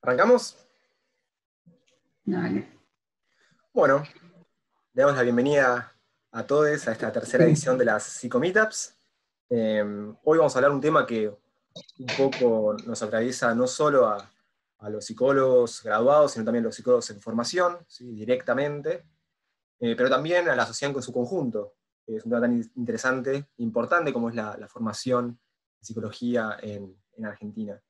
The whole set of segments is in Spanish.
¿Arrancamos? Dale. Bueno, le damos la bienvenida a todos a esta tercera edición de las Psicomeetups. Hoy vamos a hablar de un tema que un poco nos atraviesa no solo a los psicólogos graduados, sino también a los psicólogos en formación, ¿sí? Directamente, pero también a la sociedad en su conjunto. Es un tema tan interesante, importante como es la formación en psicología en Argentina.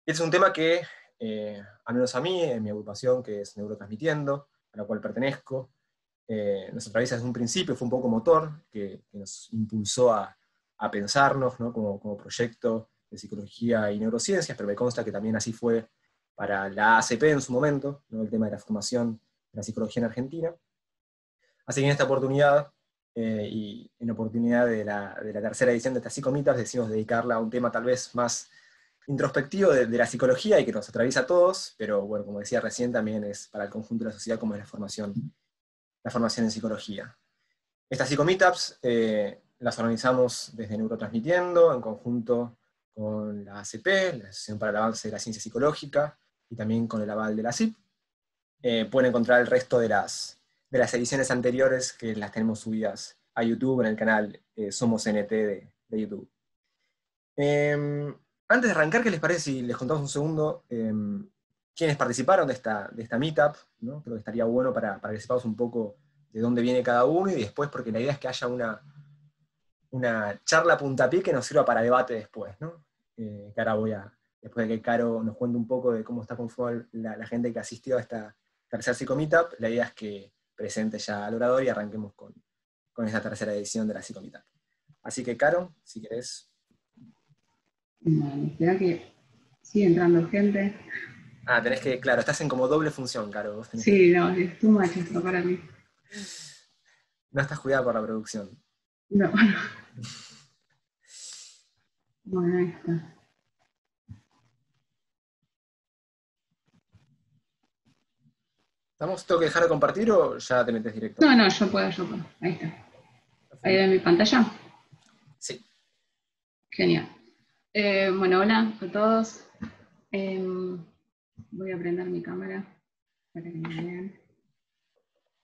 Este es un tema que, al menos a mí, en mi agrupación, que es Neurotransmitiendo, a la cual pertenezco, nos atraviesa desde un principio, fue un poco motor, que nos impulsó a pensarnos, ¿no? como proyecto de psicología y neurociencias, pero me consta que también así fue para la ACP en su momento, ¿no? El tema de la formación de la psicología en Argentina. Así que en esta oportunidad, y en oportunidad de la tercera edición de estas Psicomitas, decidimos dedicarla a un tema tal vez más introspectivo de la psicología y que nos atraviesa a todos, pero bueno, como decía recién, también es para el conjunto de la sociedad como es la formación en psicología. Estas psicomeetups las organizamos desde Neurotransmitiendo, en conjunto con la ACP, la Asociación para el Avance de la Ciencia Psicológica, y también con el aval de la CIP. Pueden encontrar el resto de las ediciones anteriores que las tenemos subidas a YouTube en el canal Somos NT de YouTube. Antes de arrancar, ¿qué les parece si les contamos un segundo quiénes participaron de esta meetup? ¿No? Creo que estaría bueno para que sepamos un poco de dónde viene cada uno, y después, porque la idea es que haya una charla puntapié que nos sirva para debate después, ¿no? Que ahora después de que Caro nos cuente un poco de cómo está conformada la gente que asistió a esta tercera psicomeetup, la idea es que presente ya al orador y arranquemos con esta tercera edición de la psicomeetup. Así que, Caro, si querés. Vale, espera que sigue entrando gente. Tenés que, claro, estás en como doble función, Caro. Vos tenés que. Sí, no, es too much esto para mí. No estás cuidada por la producción. No, bueno, ahí está. ¿Tengo que dejar de compartir o ya te metes directo? No, yo puedo. Ahí está. Ahí Perfecto. ve mi pantalla. Sí. Genial. Bueno, hola a todos. Voy a prender mi cámara para que me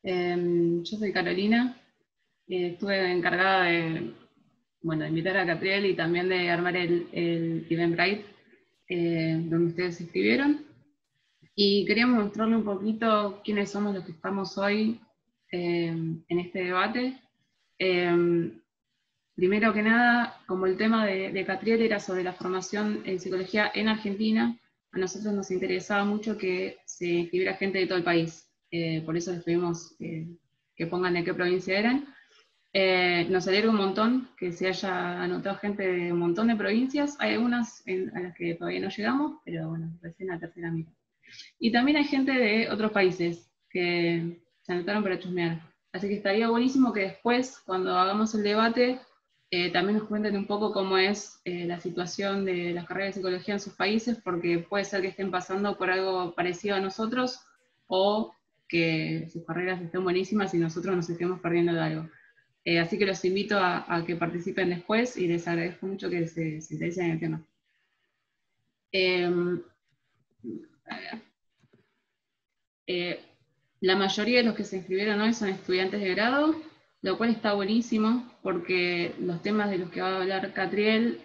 vean. Yo soy Carolina. Estuve encargada de invitar a Catriel y también de armar el Eventbrite, donde ustedes se inscribieron. Y queríamos mostrarle un poquito quiénes somos los que estamos hoy en este debate. Primero que nada, como el tema de Catriel era sobre la formación en psicología en Argentina, a nosotros nos interesaba mucho que se inscribiera gente de todo el país. Por eso les pedimos que pongan de qué provincia eran. Nos alegra un montón que se haya anotado gente de un montón de provincias. Hay algunas a las que todavía no llegamos, pero bueno, recién la tercera mitad. Y también hay gente de otros países que se anotaron para chusmear. Así que estaría buenísimo que después, cuando hagamos el debate, también nos cuenten un poco cómo es la situación de las carreras de psicología en sus países, porque puede ser que estén pasando por algo parecido a nosotros, o que sus carreras estén buenísimas y nosotros nos estemos perdiendo de algo. Así que los invito a que participen después y les agradezco mucho que se interesen en el tema. La mayoría de los que se inscribieron hoy son estudiantes de grado, lo cual está buenísimo porque los temas de los que va a hablar Catriel,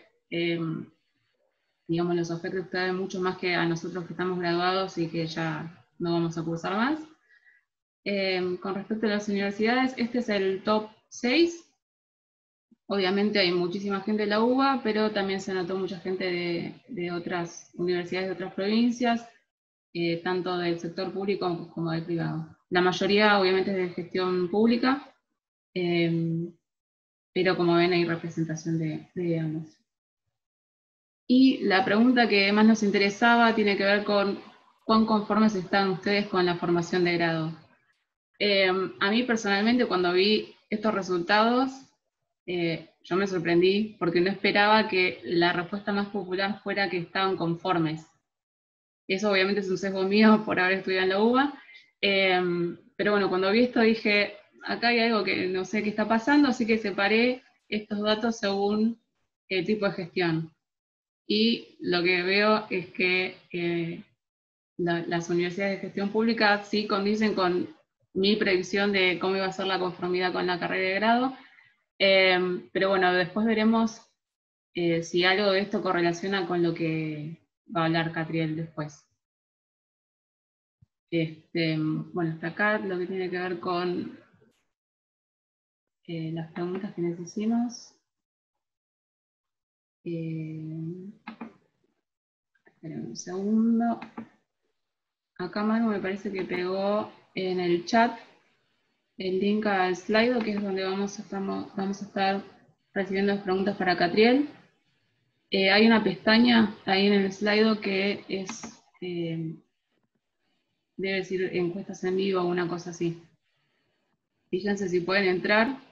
digamos, los afecta a ustedes mucho más que a nosotros que estamos graduados y que ya no vamos a cursar más. Con respecto a las universidades, este es el top 6. Obviamente hay muchísima gente de la UBA, pero también se anotó mucha gente de otras universidades de otras provincias, tanto del sector público como del privado. La mayoría obviamente es de gestión pública, pero como ven hay representación de ambos. Y la pregunta que más nos interesaba tiene que ver con cuán conformes están ustedes con la formación de grado. A mí personalmente cuando vi estos resultados, yo me sorprendí porque no esperaba que la respuesta más popular fuera que estaban conformes. Eso obviamente es un sesgo mío por haber estudiado en la UBA, pero bueno, cuando vi esto dije, acá hay algo que no sé qué está pasando, así que separé estos datos según el tipo de gestión. Y lo que veo es que las universidades de gestión pública sí condicen con mi predicción de cómo iba a ser la conformidad con la carrera de grado. Pero bueno, después veremos si algo de esto correlaciona con lo que va a hablar Catriel después. Bueno, hasta acá lo que tiene que ver con las preguntas que les hicimos. Esperen un segundo. Acá Manu me parece que pegó en el chat el link al Slido, que es donde vamos a estar recibiendo las preguntas para Catriel. Hay una pestaña ahí en el Slido que es, debe decir encuestas en vivo o una cosa así. Fíjense si pueden entrar.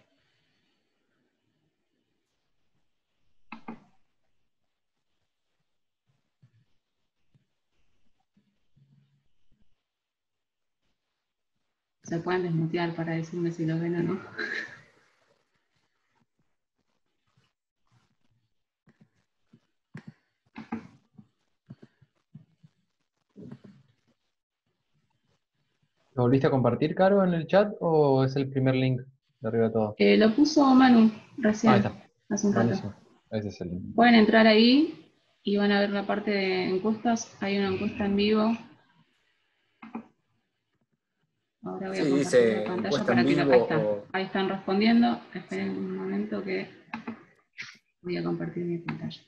Se pueden desmutear para decirme si los ven o no. ¿Lo volviste a compartir, Caro, en el chat o es el primer link de arriba de todo? Lo puso Manu recién, Ahí está. hace un rato. Buenísimo. Ese es el link. Pueden entrar ahí y van a ver la parte de encuestas. Hay una encuesta en vivo. Ahora voy a Sí, compartir dice la pantalla encuesta para en que vivo acá está. o... Ahí están respondiendo. Esperen un momento que voy a compartir mi pantalla.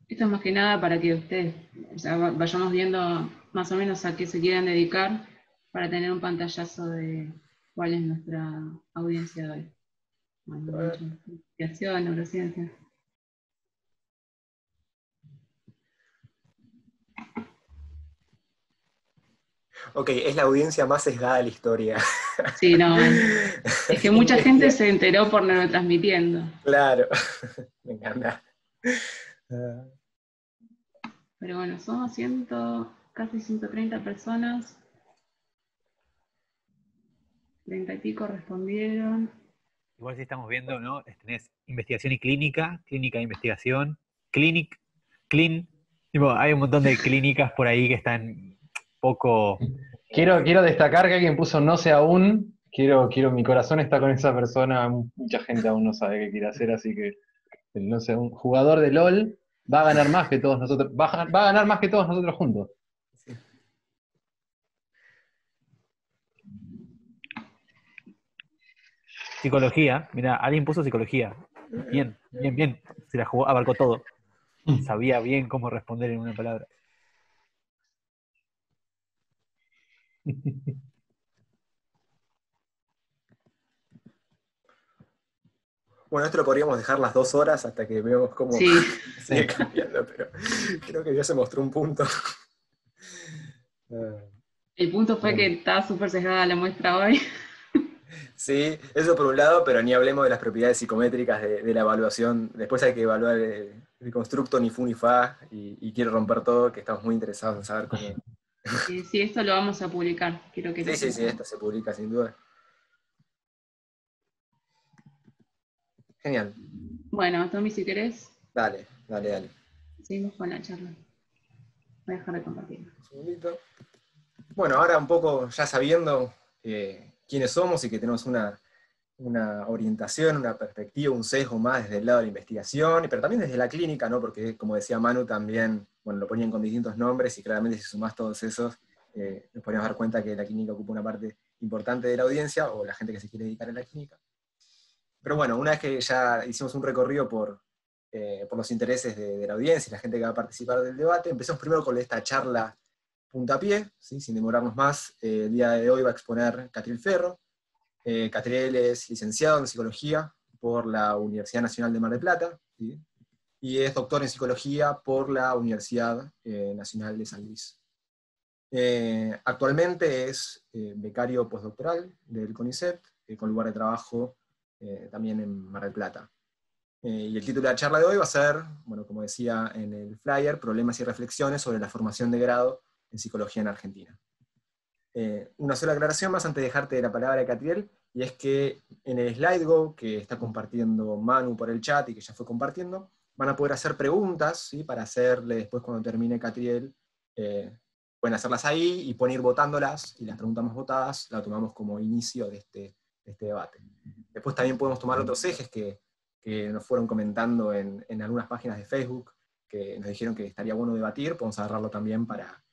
Esto es más que nada para que ustedes, o sea, vayamos viendo más o menos a qué se quieren dedicar para tener un pantallazo de cuál es nuestra audiencia de hoy. Bueno, investigación, neurociencia. Ok, es la audiencia más sesgada de la historia. Sí, no, es que mucha gente se enteró por neurotransmitiendo. Claro, me encanta. Pero bueno, somos casi 130 personas. 30 y pico respondieron. Igual si estamos viendo, ¿no? Tenés investigación y clínica, clínica e investigación, clinic, clean. Tipo, hay un montón de clínicas por ahí que están poco. Quiero destacar que alguien puso no sé aún. Mi corazón está con esa persona. Mucha gente aún no sabe qué quiere hacer, así que no sé, un jugador de LOL va a ganar más que todos nosotros. Va a ganar más que todos nosotros juntos. Psicología, mira, alguien puso psicología. Bien, bien, bien. Se la jugó, abarcó todo. Sabía bien cómo responder en una palabra. Bueno, esto lo podríamos dejar las 2 horas hasta que veamos cómo Sí. sigue cambiando, pero creo que ya se mostró un punto. El punto fue que está súper sesgada la muestra hoy. Sí, eso por un lado, pero ni hablemos de las propiedades psicométricas de la evaluación. Después hay que evaluar el constructo ni fu ni fa, y quiero romper todo, que estamos muy interesados en saber cómo. Sí, esto lo vamos a publicar. Quiero que lo Sí, sepan. esto se publica sin duda. Genial. Bueno, Tommy, si querés, Dale. seguimos con la charla. Voy a dejar de compartir. Un segundito. Bueno, ahora un poco ya sabiendo quiénes somos y que tenemos una orientación, una perspectiva, un sesgo más desde el lado de la investigación, pero también desde la clínica, ¿no? Porque, como decía Manu, también, bueno, lo ponían con distintos nombres, y claramente si sumás todos esos, nos podemos dar cuenta que la clínica ocupa una parte importante de la audiencia, o la gente que se quiere dedicar a la clínica. Pero bueno, una vez que ya hicimos un recorrido por los intereses de la audiencia y la gente que va a participar del debate, empecemos primero con esta charla puntapié, ¿sí? Sin demorarnos más. El día de hoy va a exponer Catriel Ferro. Catriel es licenciado en Psicología por la Universidad Nacional de Mar del Plata, ¿sí? Y es doctor en Psicología por la Universidad Nacional de San Luis. Actualmente es becario postdoctoral del CONICET, con lugar de trabajo también en Mar del Plata. Y el título de la charla de hoy va a ser, bueno, como decía en el flyer, Problemas y reflexiones sobre la formación de grado en Psicología en Argentina. Una sola aclaración más antes de dejarte la palabra, Catriel, y es que en el SlideGo que está compartiendo Manu por el chat y que ya fue compartiendo, van a poder hacer preguntas, ¿sí? Para hacerle después cuando termine Catriel, pueden hacerlas ahí y pueden ir votándolas, y las preguntas más votadas las tomamos como inicio de este debate. Después también podemos tomar otros ejes que nos fueron comentando en algunas páginas de Facebook, que nos dijeron que estaría bueno debatir, podemos agarrarlo también para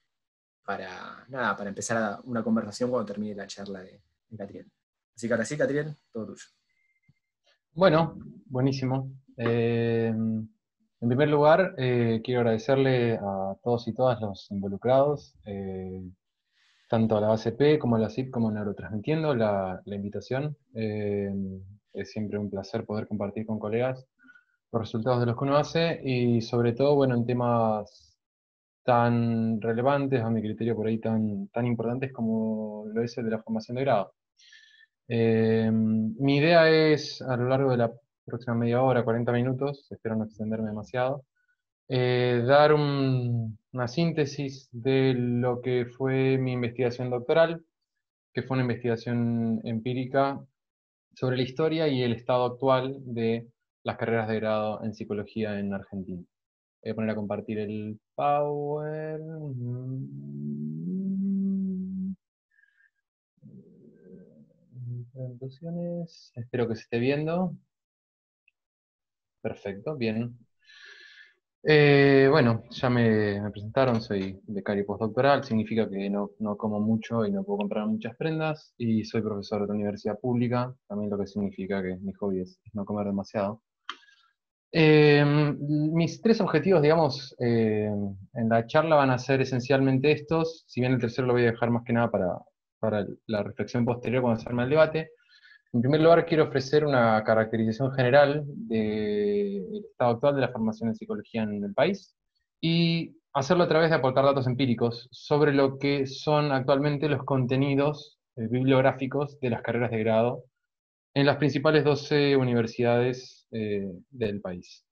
empezar una conversación cuando termine la charla de Catriel. Así que ahora sí, Catriel, todo tuyo. Bueno, buenísimo. En primer lugar, quiero agradecerle a todos y todas los involucrados, tanto a la ACP como a la CIP como a Neurotransmitiendo, la invitación. Es siempre un placer poder compartir con colegas los resultados de los que uno hace, y sobre todo, bueno, en temas tan relevantes, a mi criterio por ahí tan importantes como lo es el de la formación de grado. Mi idea es, a lo largo de la próxima media hora, 40 minutos, espero no extenderme demasiado, dar una síntesis de lo que fue mi investigación doctoral, que fue una investigación empírica sobre la historia y el estado actual de las carreras de grado en psicología en Argentina. Voy a poner a compartir el Power. Presentaciones. Espero que se esté viendo. Perfecto, bien. Bueno, ya me presentaron, soy becario postdoctoral, significa que no como mucho y no puedo comprar muchas prendas, y soy profesor de la universidad pública, también lo que significa que mi hobby es no comer demasiado. Mis tres objetivos, digamos, en la charla van a ser esencialmente estos, si bien el tercero lo voy a dejar más que nada para la reflexión posterior cuando se arme el debate. En primer lugar, quiero ofrecer una caracterización general del estado actual de la formación en psicología en el país, y hacerlo a través de aportar datos empíricos sobre lo que son actualmente los contenidos bibliográficos de las carreras de grado en las principales 12 universidades del país.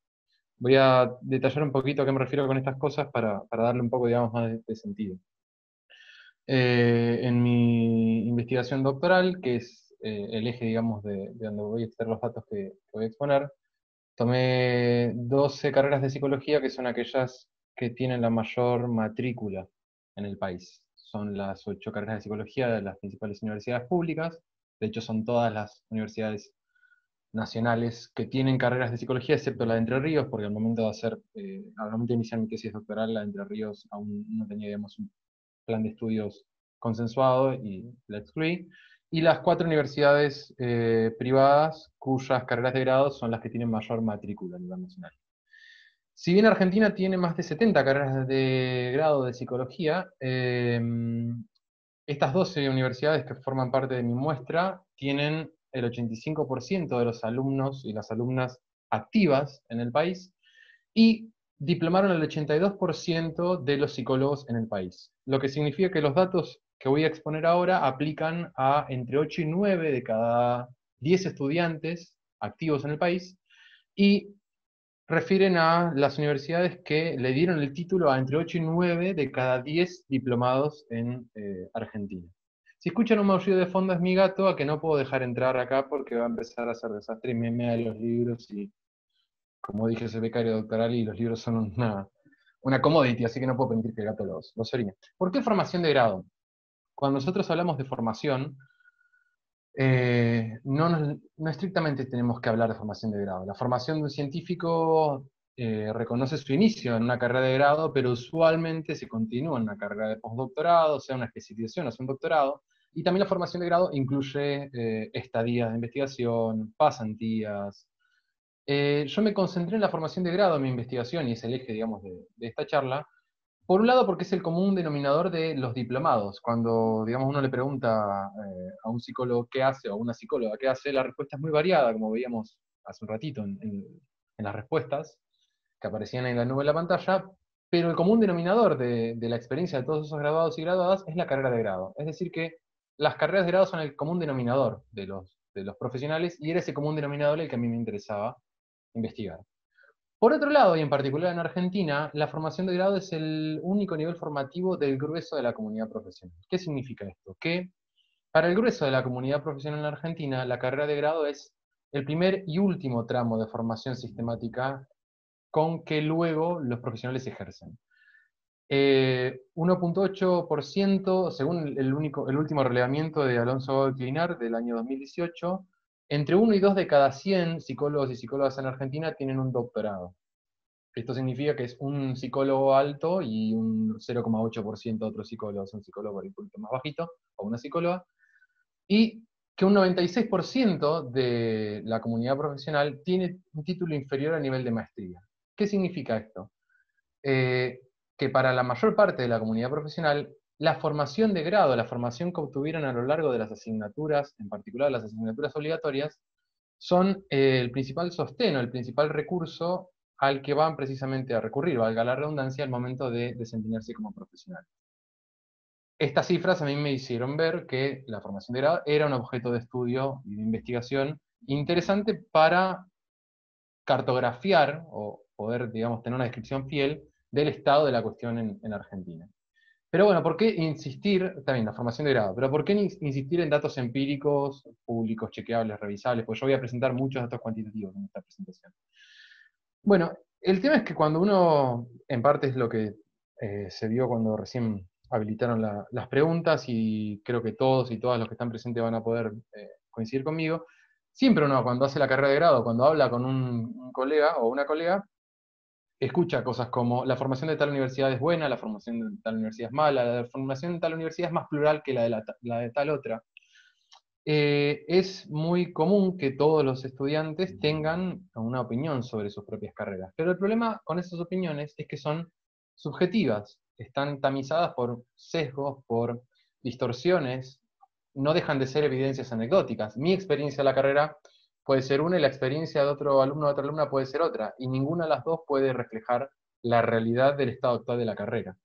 Voy a detallar un poquito a qué me refiero con estas cosas para darle un poco, digamos, más de sentido. En mi investigación doctoral, que es el eje, digamos, de donde voy a extraer los datos que voy a exponer, tomé 12 carreras de psicología que son aquellas que tienen la mayor matrícula en el país. Son las 8 carreras de psicología de las principales universidades públicas. De hecho, son todas las universidades nacionales que tienen carreras de psicología, excepto la de Entre Ríos, porque al momento al momento de iniciar mi tesis doctoral, la de Entre Ríos aún no tenía, digamos, un plan de estudios consensuado y la excluí. Y las 4 universidades privadas cuyas carreras de grado son las que tienen mayor matrícula a nivel nacional. Si bien Argentina tiene más de 70 carreras de grado de psicología, estas 12 universidades que forman parte de mi muestra tienen el 85% de los alumnos y las alumnas activas en el país, y diplomaron el 82% de los psicólogos en el país. Lo que significa que los datos que voy a exponer ahora aplican a entre 8 y 9 de cada 10 estudiantes activos en el país, y refieren a las universidades que le dieron el título a entre 8 y 9 de cada 10 diplomados en Argentina. Si escuchan un maullido de fondo es mi gato, a que no puedo dejar entrar acá porque va a empezar a hacer desastre y me mea de los libros, y como dije, soy becario doctoral y los libros son una commodity, así que no puedo permitir que el gato los orine. ¿Por qué formación de grado? Cuando nosotros hablamos de formación, no estrictamente tenemos que hablar de formación de grado. La formación de un científico reconoce su inicio en una carrera de grado, pero usualmente se continúa en una carrera de postdoctorado, sea una especialización o sea un doctorado, y también la formación de grado incluye estadías de investigación, pasantías. Yo me concentré en la formación de grado en mi investigación, y es el eje, digamos, de esta charla. Por un lado, porque es el común denominador de los diplomados. Cuando, digamos, uno le pregunta a un psicólogo qué hace, o a una psicóloga qué hace, la respuesta es muy variada, como veíamos hace un ratito en las respuestas que aparecían en la nube de la pantalla, pero el común denominador de la experiencia de todos esos graduados y graduadas es la carrera de grado. Es decir, que las carreras de grado son el común denominador de los profesionales, y era ese común denominador el que a mí me interesaba investigar. Por otro lado, y en particular en Argentina, la formación de grado es el único nivel formativo del grueso de la comunidad profesional. ¿Qué significa esto? Que para el grueso de la comunidad profesional en Argentina, la carrera de grado es el primer y último tramo de formación sistemática con que luego los profesionales ejercen. 1,8%, según el último relevamiento de Alonso Clinar del año 2018, entre 1 y 2 de cada 100 psicólogos y psicólogas en Argentina tienen un doctorado. Esto significa que es un psicólogo alto y un 0,8% de otros psicólogos, un psicólogo por el punto más bajito, o una psicóloga, y que un 96% de la comunidad profesional tiene un título inferior a nivel de maestría. ¿Qué significa esto? Que para la mayor parte de la comunidad profesional, la formación de grado, la formación que obtuvieron a lo largo de las asignaturas, en particular las asignaturas obligatorias, son el principal sostén, el principal recurso al que van precisamente a recurrir, valga la redundancia, al momento de desempeñarse como profesional. Estas cifras a mí me hicieron ver que la formación de grado era un objeto de estudio y de investigación interesante para cartografiar o poder, digamos, tener una descripción fiel del estado de la cuestión en Argentina. Pero bueno, ¿por qué insistir, también la formación de grado, pero por qué insistir en datos empíricos, públicos, chequeables, revisables? Pues yo voy a presentar muchos datos cuantitativos en esta presentación. Bueno, el tema es que cuando uno, en parte es lo que se vio cuando recién habilitaron las preguntas, y creo que todos y todas los que están presentes van a poder coincidir conmigo, siempre uno cuando hace la carrera de grado, cuando habla con un colega o una colega, escucha cosas como la formación de tal universidad es buena, la formación de tal universidad es mala, la formación de tal universidad es más plural que la de tal otra. Es muy común que todos los estudiantes tengan una opinión sobre sus propias carreras, pero el problema con esas opiniones es que son subjetivas, están tamizadas por sesgos, por distorsiones, no dejan de ser evidencias anecdóticas. Mi experiencia en la carrera puede ser una y la experiencia de otro alumno o otra alumna puede ser otra, y ninguna de las dos puede reflejar la realidad del estado actual de la carrera.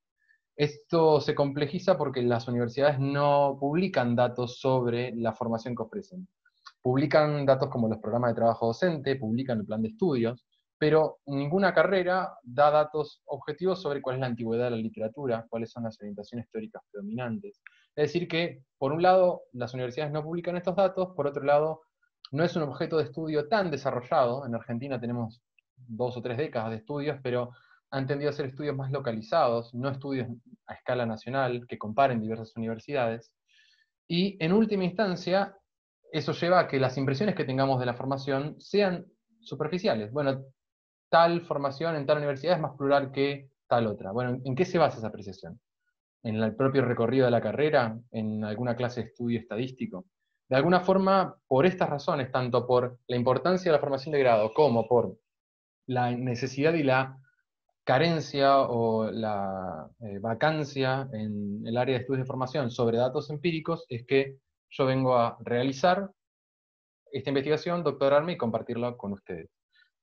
Esto se complejiza porque las universidades no publican datos sobre la formación que ofrecen. Publican datos como los programas de trabajo docente, publican el plan de estudios, pero ninguna carrera da datos objetivos sobre cuál es la antigüedad de la literatura, cuáles son las orientaciones teóricas predominantes. Es decir que, por un lado, las universidades no publican estos datos, por otro lado, no es un objeto de estudio tan desarrollado. En Argentina tenemos 2 o 3 décadas de estudios, pero han tendido a ser estudios más localizados, no estudios a escala nacional que comparen diversas universidades. Y en última instancia, eso lleva a que las impresiones que tengamos de la formación sean superficiales. Bueno, tal formación en tal universidad es más plural que tal otra. Bueno, ¿en qué se basa esa apreciación? ¿En el propio recorrido de la carrera? ¿En alguna clase de estudio estadístico? De alguna forma, por estas razones, tanto por la importancia de la formación de grado como por la necesidad y la carencia o la vacancia en el área de estudios de formación sobre datos empíricos, es que yo vengo a realizar esta investigación, doctorarme y compartirla con ustedes.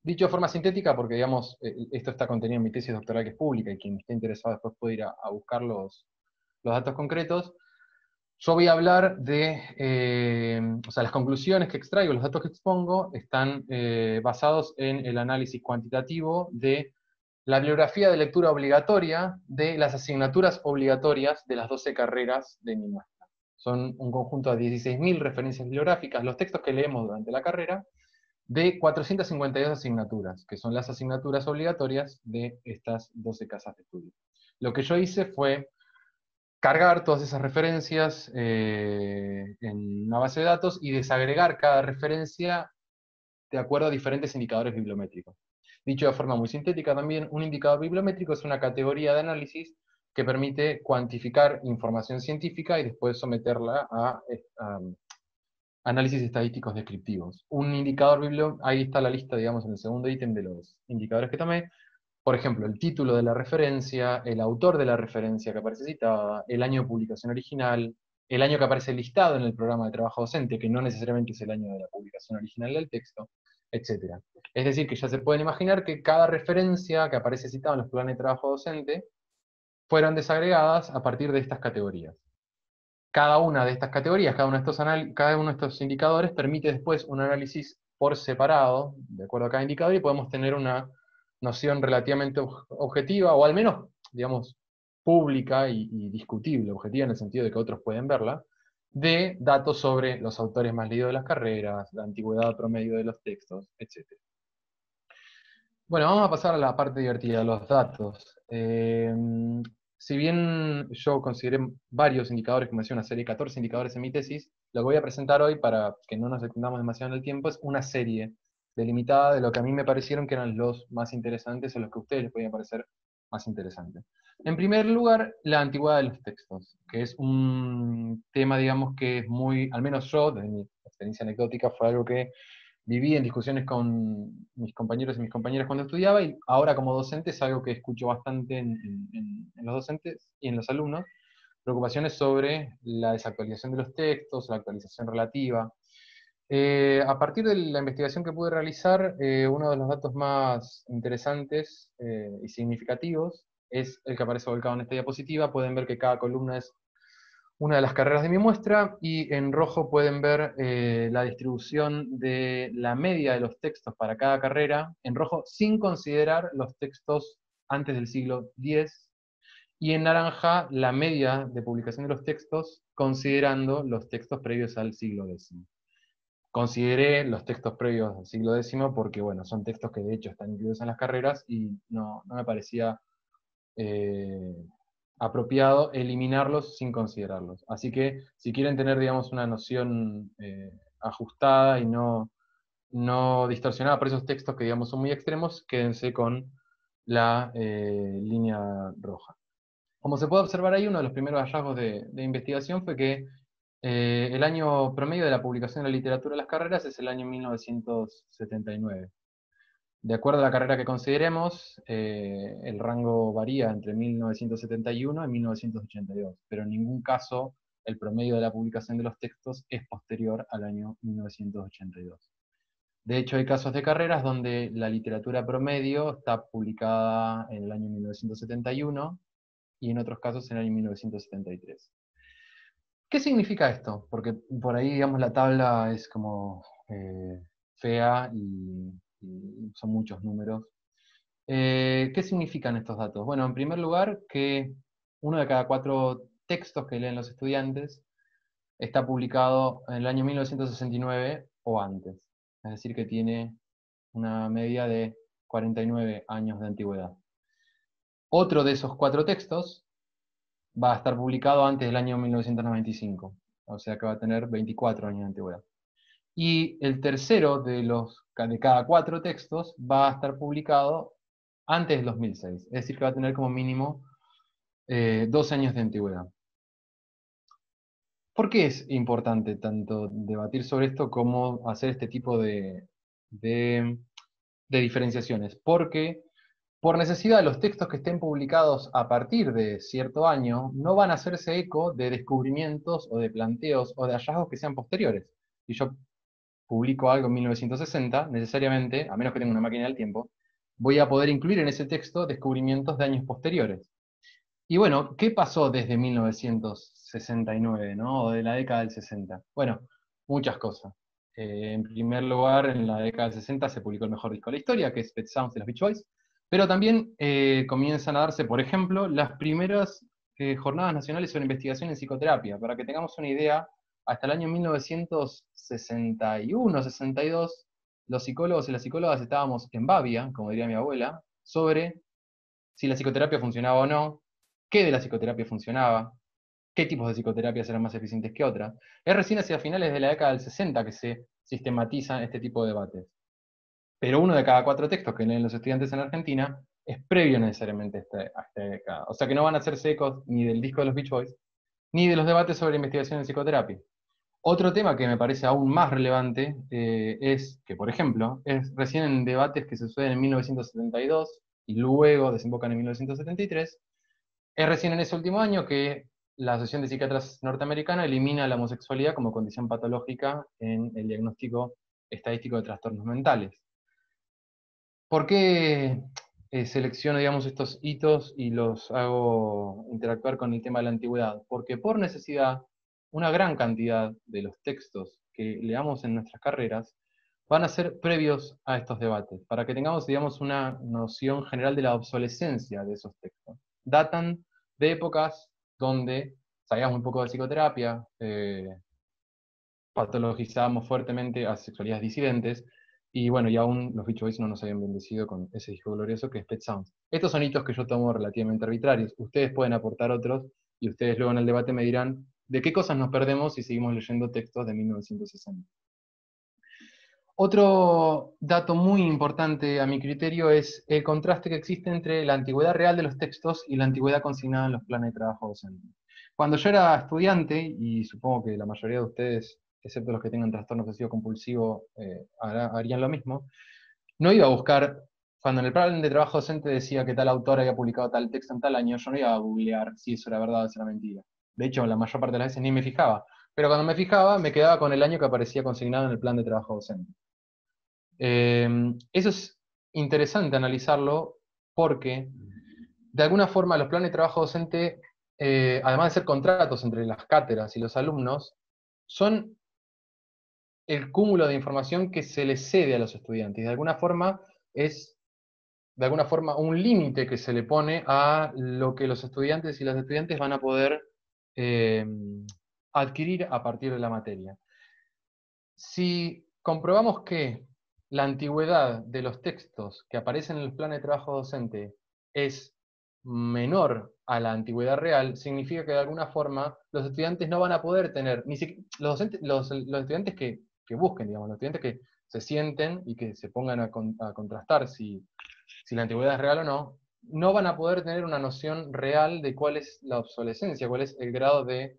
Dicho de forma sintética, porque digamos, esto está contenido en mi tesis doctoral que es pública, y quien esté interesado después puede ir a buscar los datos concretos. Yo voy a hablar de, o sea, las conclusiones que extraigo, los datos que expongo, están basados en el análisis cuantitativo de la bibliografía de lectura obligatoria de las asignaturas obligatorias de las 12 carreras de mi máster. Son un conjunto de 16.000 referencias bibliográficas, los textos que leemos durante la carrera, de 452 asignaturas, que son las asignaturas obligatorias de estas 12 casas de estudio. Lo que yo hice fue cargar todas esas referencias en una base de datos y desagregar cada referencia de acuerdo a diferentes indicadores bibliométricos. Dicho de forma muy sintética también, un indicador bibliométrico es una categoría de análisis que permite cuantificar información científica y después someterla a análisis estadísticos descriptivos. Un indicador bibliométrico, ahí está la lista, digamos, en el segundo ítem de los indicadores que tomé. Por ejemplo, el título de la referencia, el autor de la referencia que aparece citada, el año de publicación original, el año que aparece listado en el programa de trabajo docente, que no necesariamente es el año de la publicación original del texto, etc. Es decir, que ya se pueden imaginar que cada referencia que aparece citada en los planes de trabajo docente fueron desagregadas a partir de estas categorías. Cada una de estas categorías, cada uno de estos indicadores permite después un análisis por separado, de acuerdo a cada indicador, y podemos tener una noción relativamente objetiva, o al menos, digamos, pública y discutible, objetiva en el sentido de que otros pueden verla, de datos sobre los autores más leídos de las carreras, la antigüedad promedio de los textos, etc. Bueno, vamos a pasar a la parte divertida, los datos. Si bien yo consideré varios indicadores, como decía, una serie de 14 indicadores en mi tesis, lo que voy a presentar hoy, para que no nos extendamos demasiado en el tiempo, es una serie delimitada de lo que a mí me parecieron que eran los más interesantes o los que a ustedes les podían parecer más interesantes. En primer lugar, la antigüedad de los textos, que es un tema, digamos, que es muy, al menos yo, desde mi experiencia anecdótica, fue algo que viví en discusiones con mis compañeros y mis compañeras cuando estudiaba, y ahora como docente es algo que escucho bastante en los docentes y en los alumnos, preocupaciones sobre la desactualización de los textos, la actualización relativa. A partir de la investigación que pude realizar, uno de los datos más interesantes y significativos es el que aparece volcado en esta diapositiva. Pueden ver que cada columna es una de las carreras de mi muestra, y en rojo pueden ver la distribución de la media de los textos para cada carrera, en rojo sin considerar los textos antes del siglo X, y en naranja la media de publicación de los textos considerando los textos previos al siglo X. Consideré los textos previos al siglo X porque, bueno, son textos que de hecho están incluidos en las carreras y no me parecía apropiado eliminarlos sin considerarlos. Así que si quieren tener, digamos, una noción ajustada y no distorsionada por esos textos que, digamos, son muy extremos, quédense con la línea roja. Como se puede observar ahí, uno de los primeros hallazgos de investigación fue que el año promedio de la publicación de la literatura de las carreras es el año 1979. De acuerdo a la carrera que consideremos, el rango varía entre 1971 y 1982, pero en ningún caso el promedio de la publicación de los textos es posterior al año 1982. De hecho, hay casos de carreras donde la literatura promedio está publicada en el año 1971 y en otros casos en el año 1973. ¿Qué significa esto? Porque por ahí, digamos, la tabla es como fea y son muchos números. ¿Qué significan estos datos? Bueno, en primer lugar, que uno de cada 4 textos que leen los estudiantes está publicado en el año 1969 o antes. Es decir, que tiene una media de 49 años de antigüedad. Otro de esos 4 textos va a estar publicado antes del año 1995, o sea que va a tener 24 años de antigüedad. Y el tercero de cada 4 textos va a estar publicado antes del 2006, es decir que va a tener como mínimo 2 años de antigüedad. ¿Por qué es importante tanto debatir sobre esto como hacer este tipo de diferenciaciones? Porque por necesidad, los textos que estén publicados a partir de cierto año no van a hacerse eco de descubrimientos o de planteos o de hallazgos que sean posteriores. Si yo publico algo en 1960, necesariamente, a menos que tenga una máquina del tiempo, voy a poder incluir en ese texto descubrimientos de años posteriores. Y bueno, ¿qué pasó desde 1969, ¿no? O de la década del 60? Bueno, muchas cosas. En primer lugar, en la década del 60 se publicó el mejor disco de la historia, que es Pet Sounds de los Beach Boys, pero también comienzan a darse, por ejemplo, las primeras jornadas nacionales sobre investigación en psicoterapia. Para que tengamos una idea, hasta el año 1961-62, los psicólogos y las psicólogas estábamos en babia, como diría mi abuela, sobre si la psicoterapia funcionaba o no, qué de la psicoterapia funcionaba, qué tipos de psicoterapias eran más eficientes que otras. Es recién hacia finales de la década del 60 que se sistematizan este tipo de debates. Pero uno de cada 4 textos que leen los estudiantes en Argentina es previo necesariamente a esta década. O sea que no van a hacerse ecos ni del disco de los Beach Boys, ni de los debates sobre investigación en psicoterapia. Otro tema que me parece aún más relevante es que, por ejemplo, es recién en debates que se suceden en 1972 y luego desembocan en 1973, es recién en ese último año que la Asociación de Psiquiatras Norteamericana elimina la homosexualidad como condición patológica en el diagnóstico estadístico de trastornos mentales. ¿Por qué selecciono, digamos, estos hitos y los hago interactuar con el tema de la antigüedad? Porque por necesidad, una gran cantidad de los textos que leamos en nuestras carreras van a ser previos a estos debates, para que tengamos, digamos, una noción general de la obsolescencia de esos textos. Datan de épocas donde sabíamos un poco de psicoterapia, patologizábamos fuertemente a sexualidades disidentes, y bueno, y aún los Beach Boys no nos habían bendecido con ese disco glorioso que es Pet Sounds. Estos son hitos que yo tomo relativamente arbitrarios. Ustedes pueden aportar otros, y ustedes luego en el debate me dirán de qué cosas nos perdemos si seguimos leyendo textos de 1960. Otro dato muy importante a mi criterio es el contraste que existe entre la antigüedad real de los textos y la antigüedad consignada en los planes de trabajo docente. Cuando yo era estudiante, y supongo que la mayoría de ustedes, excepto los que tengan trastorno obsesivo compulsivo, harían lo mismo, no iba a buscar, cuando en el plan de trabajo docente decía que tal autor había publicado tal texto en tal año, yo no iba a googlear si eso era verdad o si era mentira. De hecho, la mayor parte de las veces ni me fijaba. Pero cuando me fijaba, me quedaba con el año que aparecía consignado en el plan de trabajo docente. Eso es interesante analizarlo porque, de alguna forma, los planes de trabajo docente, además de ser contratos entre las cátedras y los alumnos, son el cúmulo de información que se les cede a los estudiantes. De alguna forma, es un límite que se le pone a lo que los estudiantes y las estudiantes van a poder adquirir a partir de la materia. Si comprobamos que la antigüedad de los textos que aparecen en el plan de trabajo docente es menor a la antigüedad real, significa que de alguna forma los estudiantes no van a poder tener, ni siquiera, los estudiantes que busquen, digamos, los estudiantes que se sienten y que se pongan a contrastar si la antigüedad es real o no, no van a poder tener una noción real de cuál es la obsolescencia, cuál es el grado de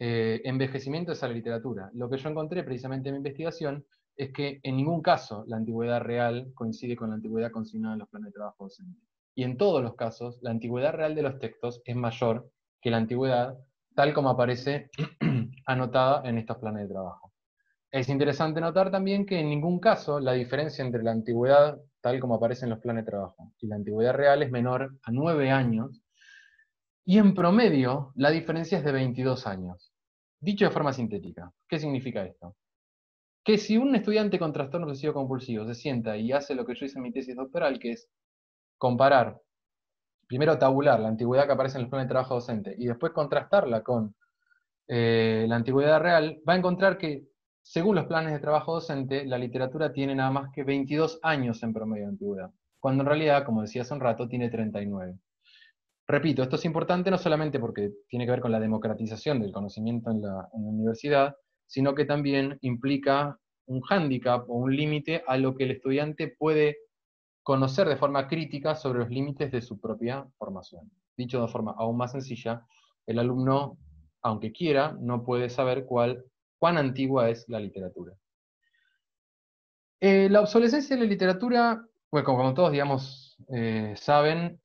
envejecimiento de esa literatura. Lo que yo encontré precisamente en mi investigación es que en ningún caso la antigüedad real coincide con la antigüedad consignada en los planes de trabajo docente. Y en todos los casos, la antigüedad real de los textos es mayor que la antigüedad tal como aparece anotada en estos planes de trabajo. Es interesante notar también que en ningún caso la diferencia entre la antigüedad tal como aparece en los planes de trabajo y la antigüedad real es menor a 9 años, y en promedio la diferencia es de 22 años. Dicho de forma sintética, ¿qué significa esto? Que si un estudiante con trastorno obsesivo compulsivo se sienta y hace lo que yo hice en mi tesis doctoral, que es comparar, primero tabular la antigüedad que aparece en los planes de trabajo docente y después contrastarla con la antigüedad real, va a encontrar que, según los planes de trabajo docente, la literatura tiene nada más que 22 años en promedio de antigüedad, cuando en realidad, como decía hace un rato, tiene 39. Repito, esto es importante no solamente porque tiene que ver con la democratización del conocimiento en la universidad, sino que también implica un hándicap o un límite a lo que el estudiante puede conocer de forma crítica sobre los límites de su propia formación. Dicho de forma aún más sencilla, el alumno, aunque quiera, no puede saber cuán antigua es la literatura. La obsolescencia de la literatura, bueno, como todos, digamos, saben,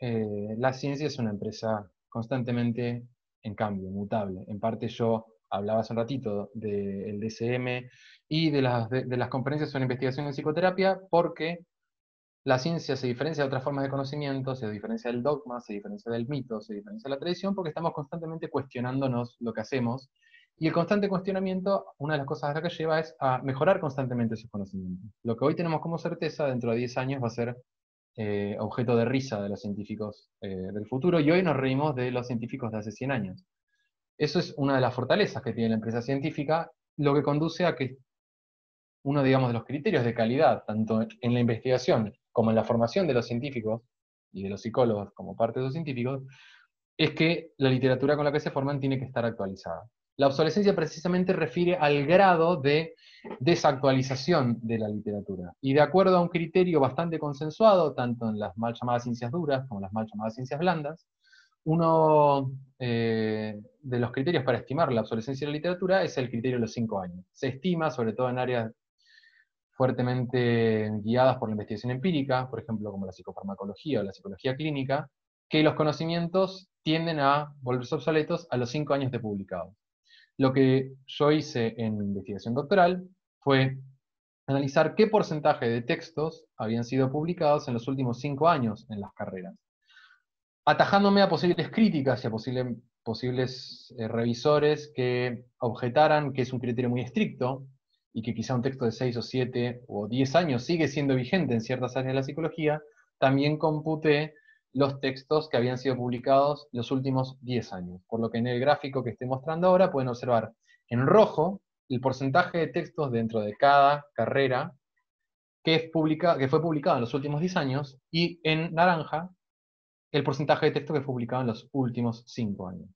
la ciencia es una empresa constantemente en cambio, mutable. En parte yo hablaba hace un ratito del DSM y de las conferencias sobre investigación en psicoterapia, porque la ciencia se diferencia de otras formas de conocimiento, se diferencia del dogma, se diferencia del mito, se diferencia de la tradición, porque estamos constantemente cuestionándonos lo que hacemos. Y el constante cuestionamiento, una de las cosas a las que lleva es a mejorar constantemente esos conocimientos. Lo que hoy tenemos como certeza, dentro de 10 años va a ser objeto de risa de los científicos del futuro, y hoy nos reímos de los científicos de hace 100 años. Eso es una de las fortalezas que tiene la empresa científica, lo que conduce a que uno, digamos, de los criterios de calidad, tanto en la investigación como en la formación de los científicos y de los psicólogos como parte de los científicos, es que la literatura con la que se forman tiene que estar actualizada. La obsolescencia precisamente refiere al grado de desactualización de la literatura. Y de acuerdo a un criterio bastante consensuado, tanto en las mal llamadas ciencias duras como en las mal llamadas ciencias blandas, uno de los criterios para estimar la obsolescencia de la literatura es el criterio de los 5 años. Se estima, sobre todo en áreas fuertemente guiadas por la investigación empírica, por ejemplo, como la psicofarmacología o la psicología clínica, que los conocimientos tienden a volverse obsoletos a los 5 años de publicado. Lo que yo hice en mi investigación doctoral fue analizar qué porcentaje de textos habían sido publicados en los últimos 5 años en las carreras, atajándome a posibles críticas y a posibles revisores que objetaran que es un criterio muy estricto, y que quizá un texto de 6 o 7 o 10 años sigue siendo vigente en ciertas áreas de la psicología, también computé los textos que habían sido publicados los últimos 10 años. Por lo que en el gráfico que estoy mostrando ahora pueden observar en rojo el porcentaje de textos dentro de cada carrera que fue publicado en los últimos 10 años, y en naranja el porcentaje de texto que fue publicado en los últimos 5 años.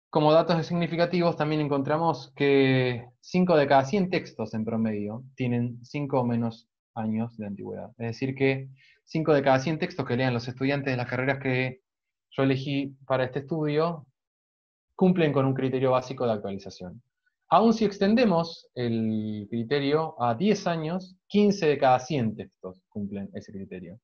Como datos significativos también encontramos que 5 de cada 100 textos en promedio tienen 5 o menos años de antigüedad. Es decir que 5 de cada 100 textos que lean los estudiantes de las carreras que yo elegí para este estudio cumplen con un criterio básico de actualización. Aún si extendemos el criterio a 10 años, 15 de cada 100 textos cumplen ese criterio.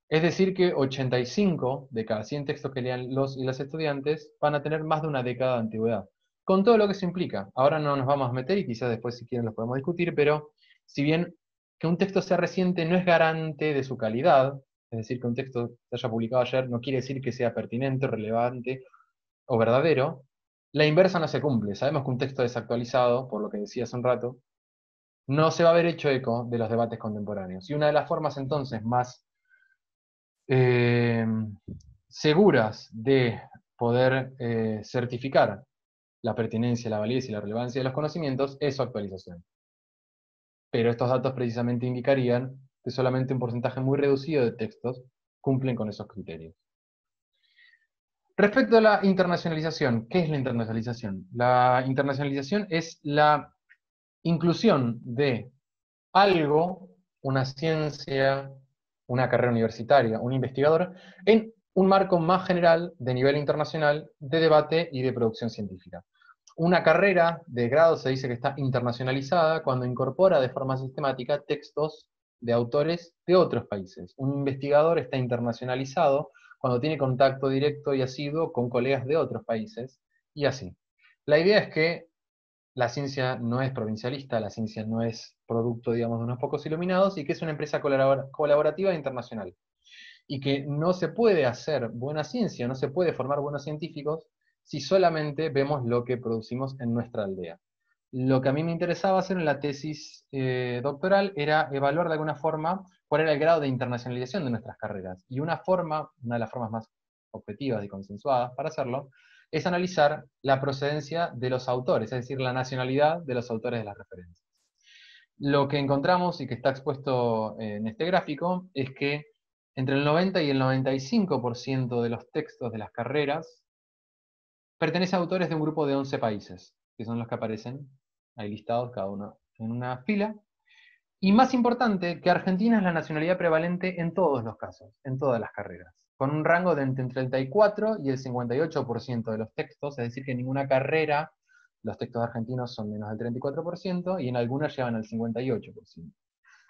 Es decir que 85 de cada 100 textos que lean los y las estudiantes van a tener más de una década de antigüedad, con todo lo que eso implica. Ahora no nos vamos a meter, y quizás después si quieren los podemos discutir, pero si bien que un texto sea reciente no es garante de su calidad, es decir, que un texto se haya publicado ayer no quiere decir que sea pertinente, relevante o verdadero, la inversa no se cumple. Sabemos que un texto desactualizado, por lo que decía hace un rato, no se va a ver hecho eco de los debates contemporáneos. Y una de las formas entonces más seguras de poder certificar la pertinencia, la validez y la relevancia de los conocimientos es su actualización. Pero estos datos precisamente indicarían que solamente un porcentaje muy reducido de textos cumplen con esos criterios. Respecto a la internacionalización, ¿qué es la internacionalización? La internacionalización es la inclusión de algo, una ciencia, una carrera universitaria, un investigador, en un marco más general de nivel internacional de debate y de producción científica. Una carrera de grado se dice que está internacionalizada cuando incorpora de forma sistemática textos de autores de otros países. Un investigador está internacionalizado cuando tiene contacto directo y asiduo con colegas de otros países, y así. La idea es que la ciencia no es provincialista, la ciencia no es producto, digamos, de unos pocos iluminados, y que es una empresa colaborativa e internacional. Y que no se puede hacer buena ciencia, no se puede formar buenos científicos si solamente vemos lo que producimos en nuestra aldea. Lo que a mí me interesaba hacer en la tesis doctoral era evaluar de alguna forma cuál era el grado de internacionalización de nuestras carreras. Y una de las formas más objetivas y consensuadas para hacerlo, es analizar la procedencia de los autores, es decir, la nacionalidad de los autores de las referencias. Lo que encontramos, y que está expuesto en este gráfico, es que entre el 90 y el 95% de los textos de las carreras pertenecen a autores de un grupo de 11 países, que son los que aparecen ahí listados, cada uno en una fila. Y más importante, que Argentina es la nacionalidad prevalente en todos los casos, en todas las carreras, con un rango de entre el 34 y el 58% de los textos, es decir, que en ninguna carrera los textos argentinos son menos del 34%, y en algunas llevan al 58%,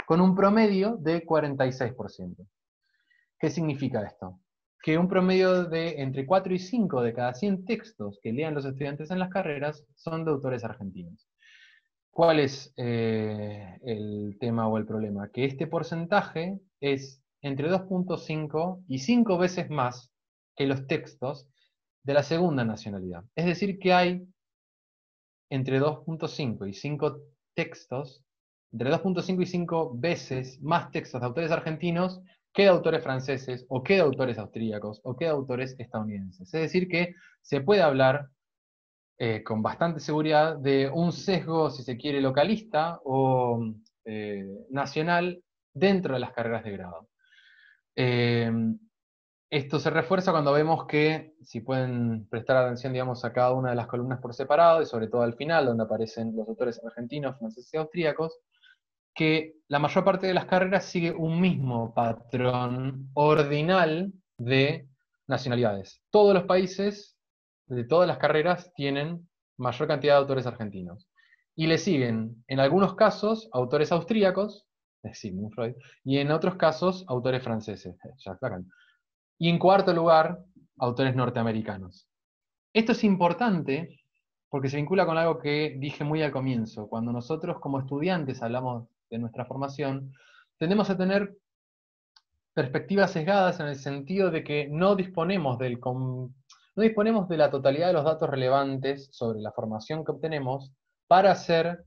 con un promedio de 46%. ¿Qué significa esto? Que un promedio de entre 4 y 5 de cada 100 textos que lean los estudiantes en las carreras son de autores argentinos. ¿Cuál es el tema o el problema? Que este porcentaje es entre 2.5 y 5 veces más que los textos de la segunda nacionalidad. Es decir, que hay entre 2.5 y 5 textos, entre 2.5 y 5 veces más textos de autores argentinos que de autores franceses, o que de autores austríacos, o que de autores estadounidenses. Es decir, que se puede hablar con bastante seguridad de un sesgo, si se quiere, localista o nacional dentro de las carreras de grado. Esto se refuerza cuando vemos que, si pueden prestar atención, digamos, a cada una de las columnas por separado, y sobre todo al final, donde aparecen los autores argentinos, franceses y austríacos, que la mayor parte de las carreras sigue un mismo patrón ordinal de nacionalidades. Todos los países, de todas las carreras, tienen mayor cantidad de autores argentinos. Y le siguen, en algunos casos, autores austríacos, Sigmund Freud, y en otros casos, autores franceses, Jacques Lacan. Y en cuarto lugar, autores norteamericanos. Esto es importante porque se vincula con algo que dije muy al comienzo. Cuando nosotros como estudiantes hablamos de nuestra formación, tendemos a tener perspectivas sesgadas en el sentido de que no disponemos de la totalidad de los datos relevantes sobre la formación que obtenemos para hacer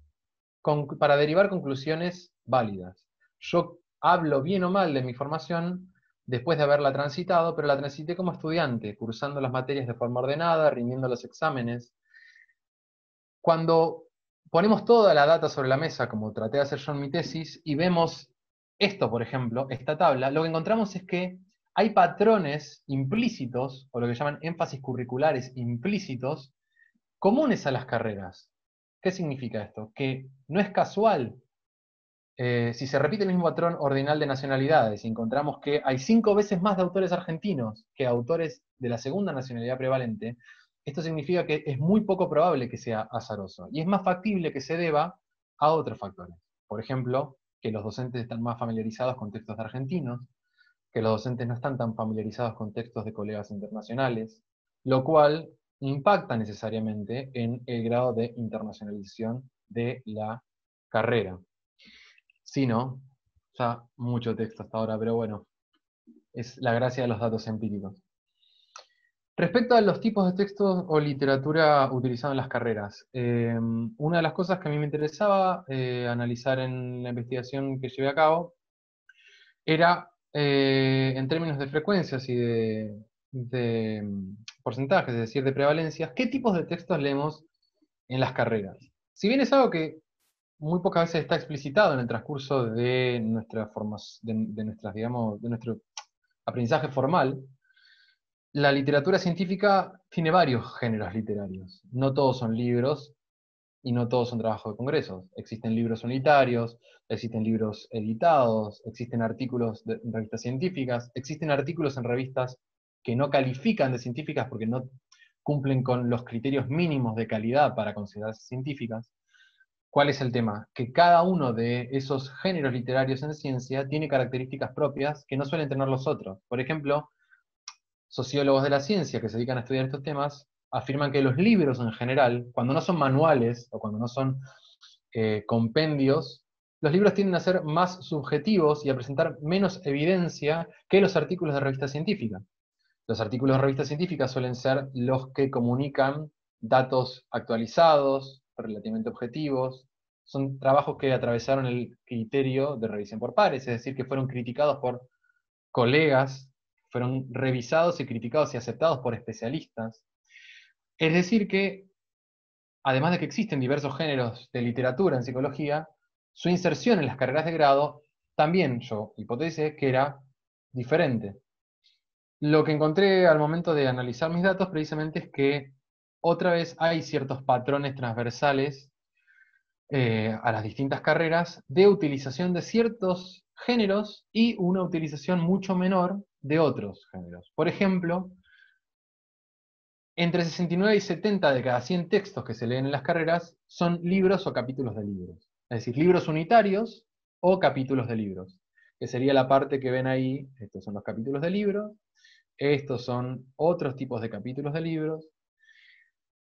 para derivar conclusiones válidas. Yo hablo bien o mal de mi formación después de haberla transitado, pero la transité como estudiante, cursando las materias de forma ordenada, rindiendo los exámenes. Cuando ponemos toda la data sobre la mesa, como traté de hacer yo en mi tesis, y vemos esto, por ejemplo, esta tabla, lo que encontramos es que hay patrones implícitos, o lo que llaman énfasis curriculares implícitos, comunes a las carreras. ¿Qué significa esto? Que no es casual. Si se repite el mismo patrón ordinal de nacionalidades y encontramos que hay 5 veces más de autores argentinos que autores de la segunda nacionalidad prevalente, esto significa que es muy poco probable que sea azaroso. Y es más factible que se deba a otros factores. Por ejemplo, que los docentes están más familiarizados con textos de argentinos, que los docentes no están tan familiarizados con textos de colegas internacionales, lo cual impacta necesariamente en el grado de internacionalización de la carrera. Sí, ¿no? Ya mucho texto hasta ahora, pero bueno, es la gracia de los datos empíricos. Respecto a los tipos de textos o literatura utilizados en las carreras, una de las cosas que a mí me interesaba analizar en la investigación que llevé a cabo era, en términos de frecuencias y de porcentajes, es decir, de prevalencias, qué tipos de textos leemos en las carreras. Si bien es algo que muy pocas veces está explicitado en el transcurso de digamos, de nuestro aprendizaje formal, la literatura científica tiene varios géneros literarios. No todos son libros y no todos son trabajos de congresos. Existen libros unitarios, existen libros editados, existen artículos en revistas científicas, existen artículos en revistas que no califican de científicas porque no cumplen con los criterios mínimos de calidad para considerarse científicas. ¿Cuál es el tema? Que cada uno de esos géneros literarios en ciencia tiene características propias que no suelen tener los otros. Por ejemplo, sociólogos de la ciencia que se dedican a estudiar estos temas afirman que los libros en general, cuando no son manuales o cuando no son compendios, los libros tienden a ser más subjetivos y a presentar menos evidencia que los artículos de revistas científicas. Los artículos de revistas científicas suelen ser los que comunican datos actualizados, relativamente objetivos. Son trabajos que atravesaron el criterio de revisión por pares, es decir, que fueron criticados por colegas, fueron revisados y criticados y aceptados por especialistas. Es decir que, además de que existen diversos géneros de literatura en psicología, su inserción en las carreras de grado también yo hipotecé que era diferente. Lo que encontré al momento de analizar mis datos precisamente es que otra vez hay ciertos patrones transversales a las distintas carreras de utilización de ciertos géneros y una utilización mucho menor de otros géneros. Por ejemplo, entre 69 y 70 de cada 100 textos que se leen en las carreras son libros o capítulos de libros. Es decir, libros unitarios o capítulos de libros, que sería la parte que ven ahí. Estos son los capítulos de libros, estos son otros tipos de capítulos de libros.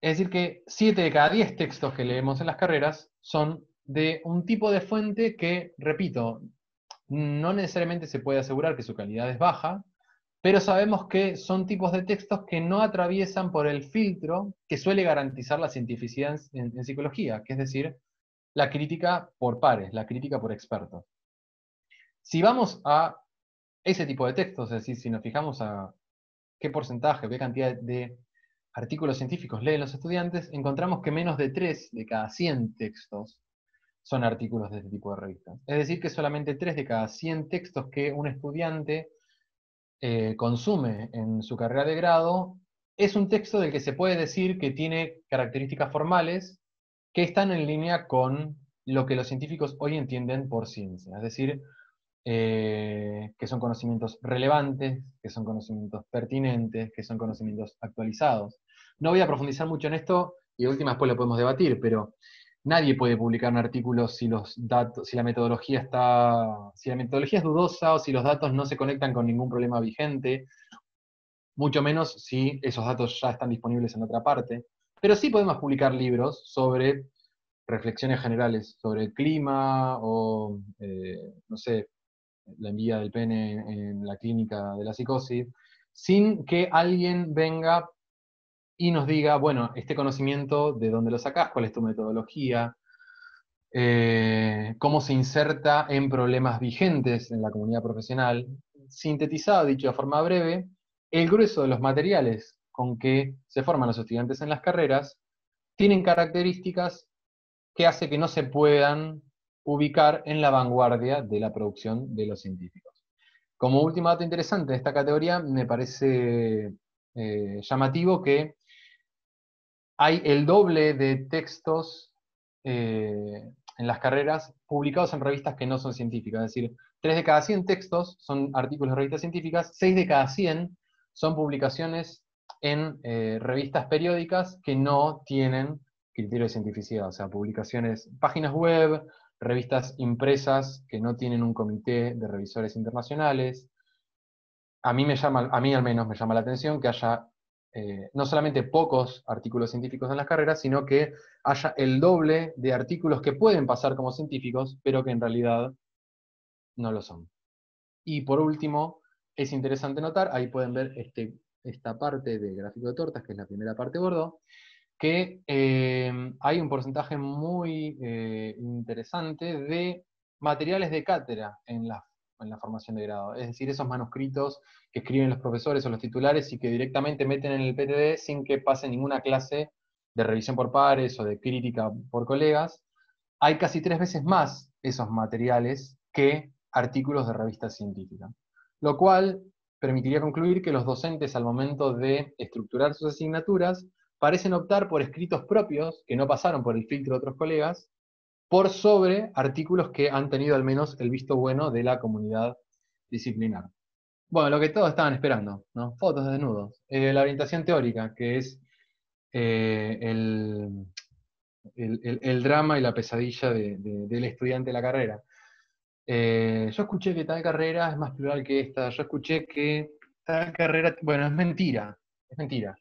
Es decir que 7 de cada 10 textos que leemos en las carreras son de un tipo de fuente que, repito, no necesariamente se puede asegurar que su calidad es baja, pero sabemos que son tipos de textos que no atraviesan por el filtro que suele garantizar la cientificidad en psicología, que es decir, la crítica por pares, la crítica por expertos. Si vamos a ese tipo de textos, es decir, si nos fijamos a qué porcentaje, qué cantidad de artículos científicos leen los estudiantes, encontramos que menos de 3 de cada 100 textos son artículos de este tipo de revistas. Es decir, que solamente 3 de cada 100 textos que un estudiante consume en su carrera de grado es un texto del que se puede decir que tiene características formales que están en línea con lo que los científicos hoy entienden por ciencia. Es decir, que son conocimientos relevantes, que son conocimientos pertinentes, que son conocimientos actualizados. No voy a profundizar mucho en esto, y de última después lo podemos debatir, pero nadie puede publicar un artículo si los datos, si la metodología es dudosa o si los datos no se conectan con ningún problema vigente, mucho menos si esos datos ya están disponibles en otra parte. Pero sí podemos publicar libros sobre reflexiones generales sobre el clima o, no sé, la envidia del pene en la clínica de la psicosis, sin que alguien venga y nos diga, bueno, este conocimiento, ¿de dónde lo sacás? ¿Cuál es tu metodología? cómo se inserta en problemas vigentes en la comunidad profesional. Sintetizado, dicho de forma breve, el grueso de los materiales con que se forman los estudiantes en las carreras tienen características que hace que no se puedan ubicar en la vanguardia de la producción de los científicos. Como último dato interesante de esta categoría, me parece llamativo que hay el doble de textos en las carreras publicados en revistas que no son científicas. Es decir, 3 de cada 100 textos son artículos de revistas científicas, 6 de cada 100 son publicaciones en revistas periódicas que no tienen criterio de cientificidad, o sea, publicaciones, páginas web, revistas impresas que no tienen un comité de revisores internacionales. A mí al menos me llama la atención que haya no solamente pocos artículos científicos en las carreras, sino que haya el doble de artículos que pueden pasar como científicos, pero que en realidad no lo son. Y por último, es interesante notar, ahí pueden ver esta parte de gráfico de tortas, que es la primera parte gordo, que hay un porcentaje muy interesante de materiales de cátedra en la formación de grado. Es decir, esos manuscritos que escriben los profesores o los titulares y que directamente meten en el PTD sin que pase ninguna clase de revisión por pares o de crítica por colegas. Hay casi 3 veces más esos materiales que artículos de revistas científicas. Lo cual permitiría concluir que los docentes al momento de estructurar sus asignaturas parecen optar por escritos propios, que no pasaron por el filtro de otros colegas, por sobre artículos que han tenido al menos el visto bueno de la comunidad disciplinar. Bueno, lo que todos estaban esperando, ¿no? Fotos de desnudos. La orientación teórica, que es el drama y la pesadilla del estudiante de la carrera. Yo escuché que tal carrera es más plural que esta, yo escuché que tal carrera, bueno, es mentira, es mentira.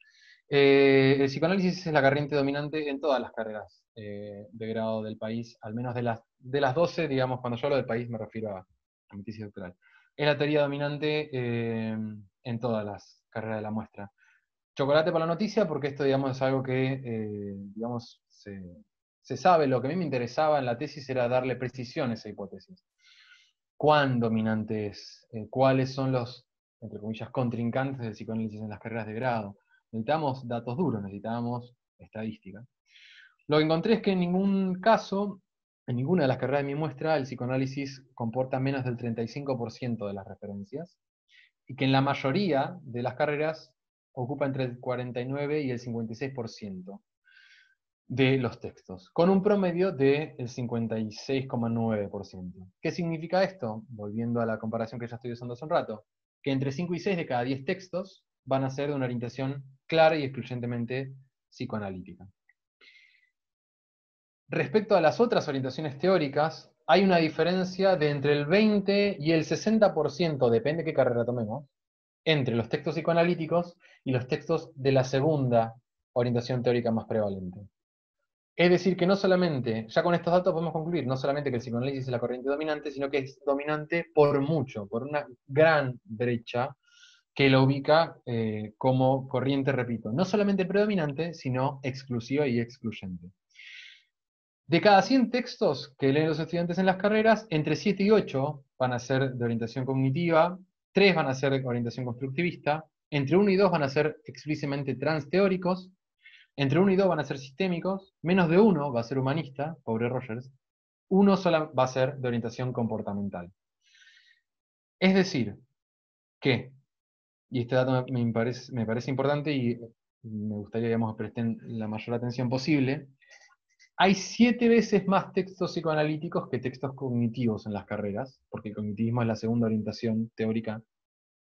El psicoanálisis es la corriente dominante en todas las carreras de grado del país, al menos de las 12, digamos, cuando yo hablo del país me refiero a mi tesis doctoral. Es la teoría dominante en todas las carreras de la muestra. Chocolate por la noticia, porque esto, digamos, es algo que, digamos, se sabe. Lo que a mí me interesaba en la tesis era darle precisión a esa hipótesis. ¿Cuán dominante es? ¿Cuáles son los, entre comillas, contrincantes del psicoanálisis en las carreras de grado? Necesitamos datos duros, necesitamos estadística. Lo que encontré es que en ningún caso, en ninguna de las carreras de mi muestra, el psicoanálisis comporta menos del 35% de las referencias, y que en la mayoría de las carreras ocupa entre el 49 y el 56% de los textos, con un promedio del 56,9%. ¿Qué significa esto? Volviendo a la comparación que ya estoy usando hace un rato, que entre 5 y 6 de cada 10 textos van a ser de una orientación clara y excluyentemente psicoanalítica. Respecto a las otras orientaciones teóricas, hay una diferencia de entre el 20 y el 60%, depende de qué carrera tomemos, entre los textos psicoanalíticos y los textos de la segunda orientación teórica más prevalente. Es decir, que no solamente, ya con estos datos podemos concluir, no solamente que el psicoanálisis es la corriente dominante, sino que es dominante por mucho, por una gran brecha que lo ubica como corriente, repito, no solamente predominante, sino exclusiva y excluyente. De cada 100 textos que leen los estudiantes en las carreras, entre 7 y 8 van a ser de orientación cognitiva, 3 van a ser de orientación constructivista, entre 1 y 2 van a ser explícitamente transteóricos, entre 1 y 2 van a ser sistémicos, menos de 1 va a ser humanista, pobre Rogers, 1 solo va a ser de orientación comportamental. Es decir, que, y este dato me parece importante y me gustaría, digamos, que presten la mayor atención posible, hay 7 veces más textos psicoanalíticos que textos cognitivos en las carreras, porque el cognitivismo es la segunda orientación teórica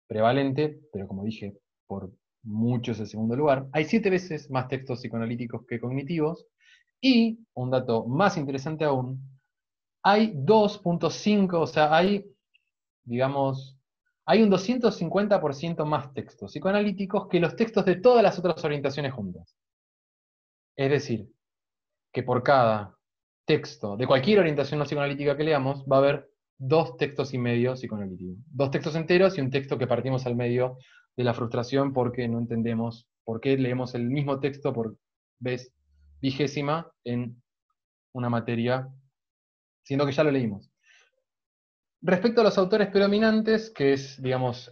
prevalente, pero como dije, por mucho es el segundo lugar. Hay 7 veces más textos psicoanalíticos que cognitivos, y, un dato más interesante aún, hay 2.5, o sea, digamos, hay un 250% más textos psicoanalíticos que los textos de todas las otras orientaciones juntas. Es decir, que por cada texto de cualquier orientación no psicoanalítica que leamos, va a haber 2 textos y medio psicoanalíticos. 2 textos enteros y un texto que partimos al medio de la frustración porque no entendemos por qué leemos el mismo texto por vez 20ª en una materia siendo que ya lo leímos. Respecto a los autores predominantes, que es, digamos,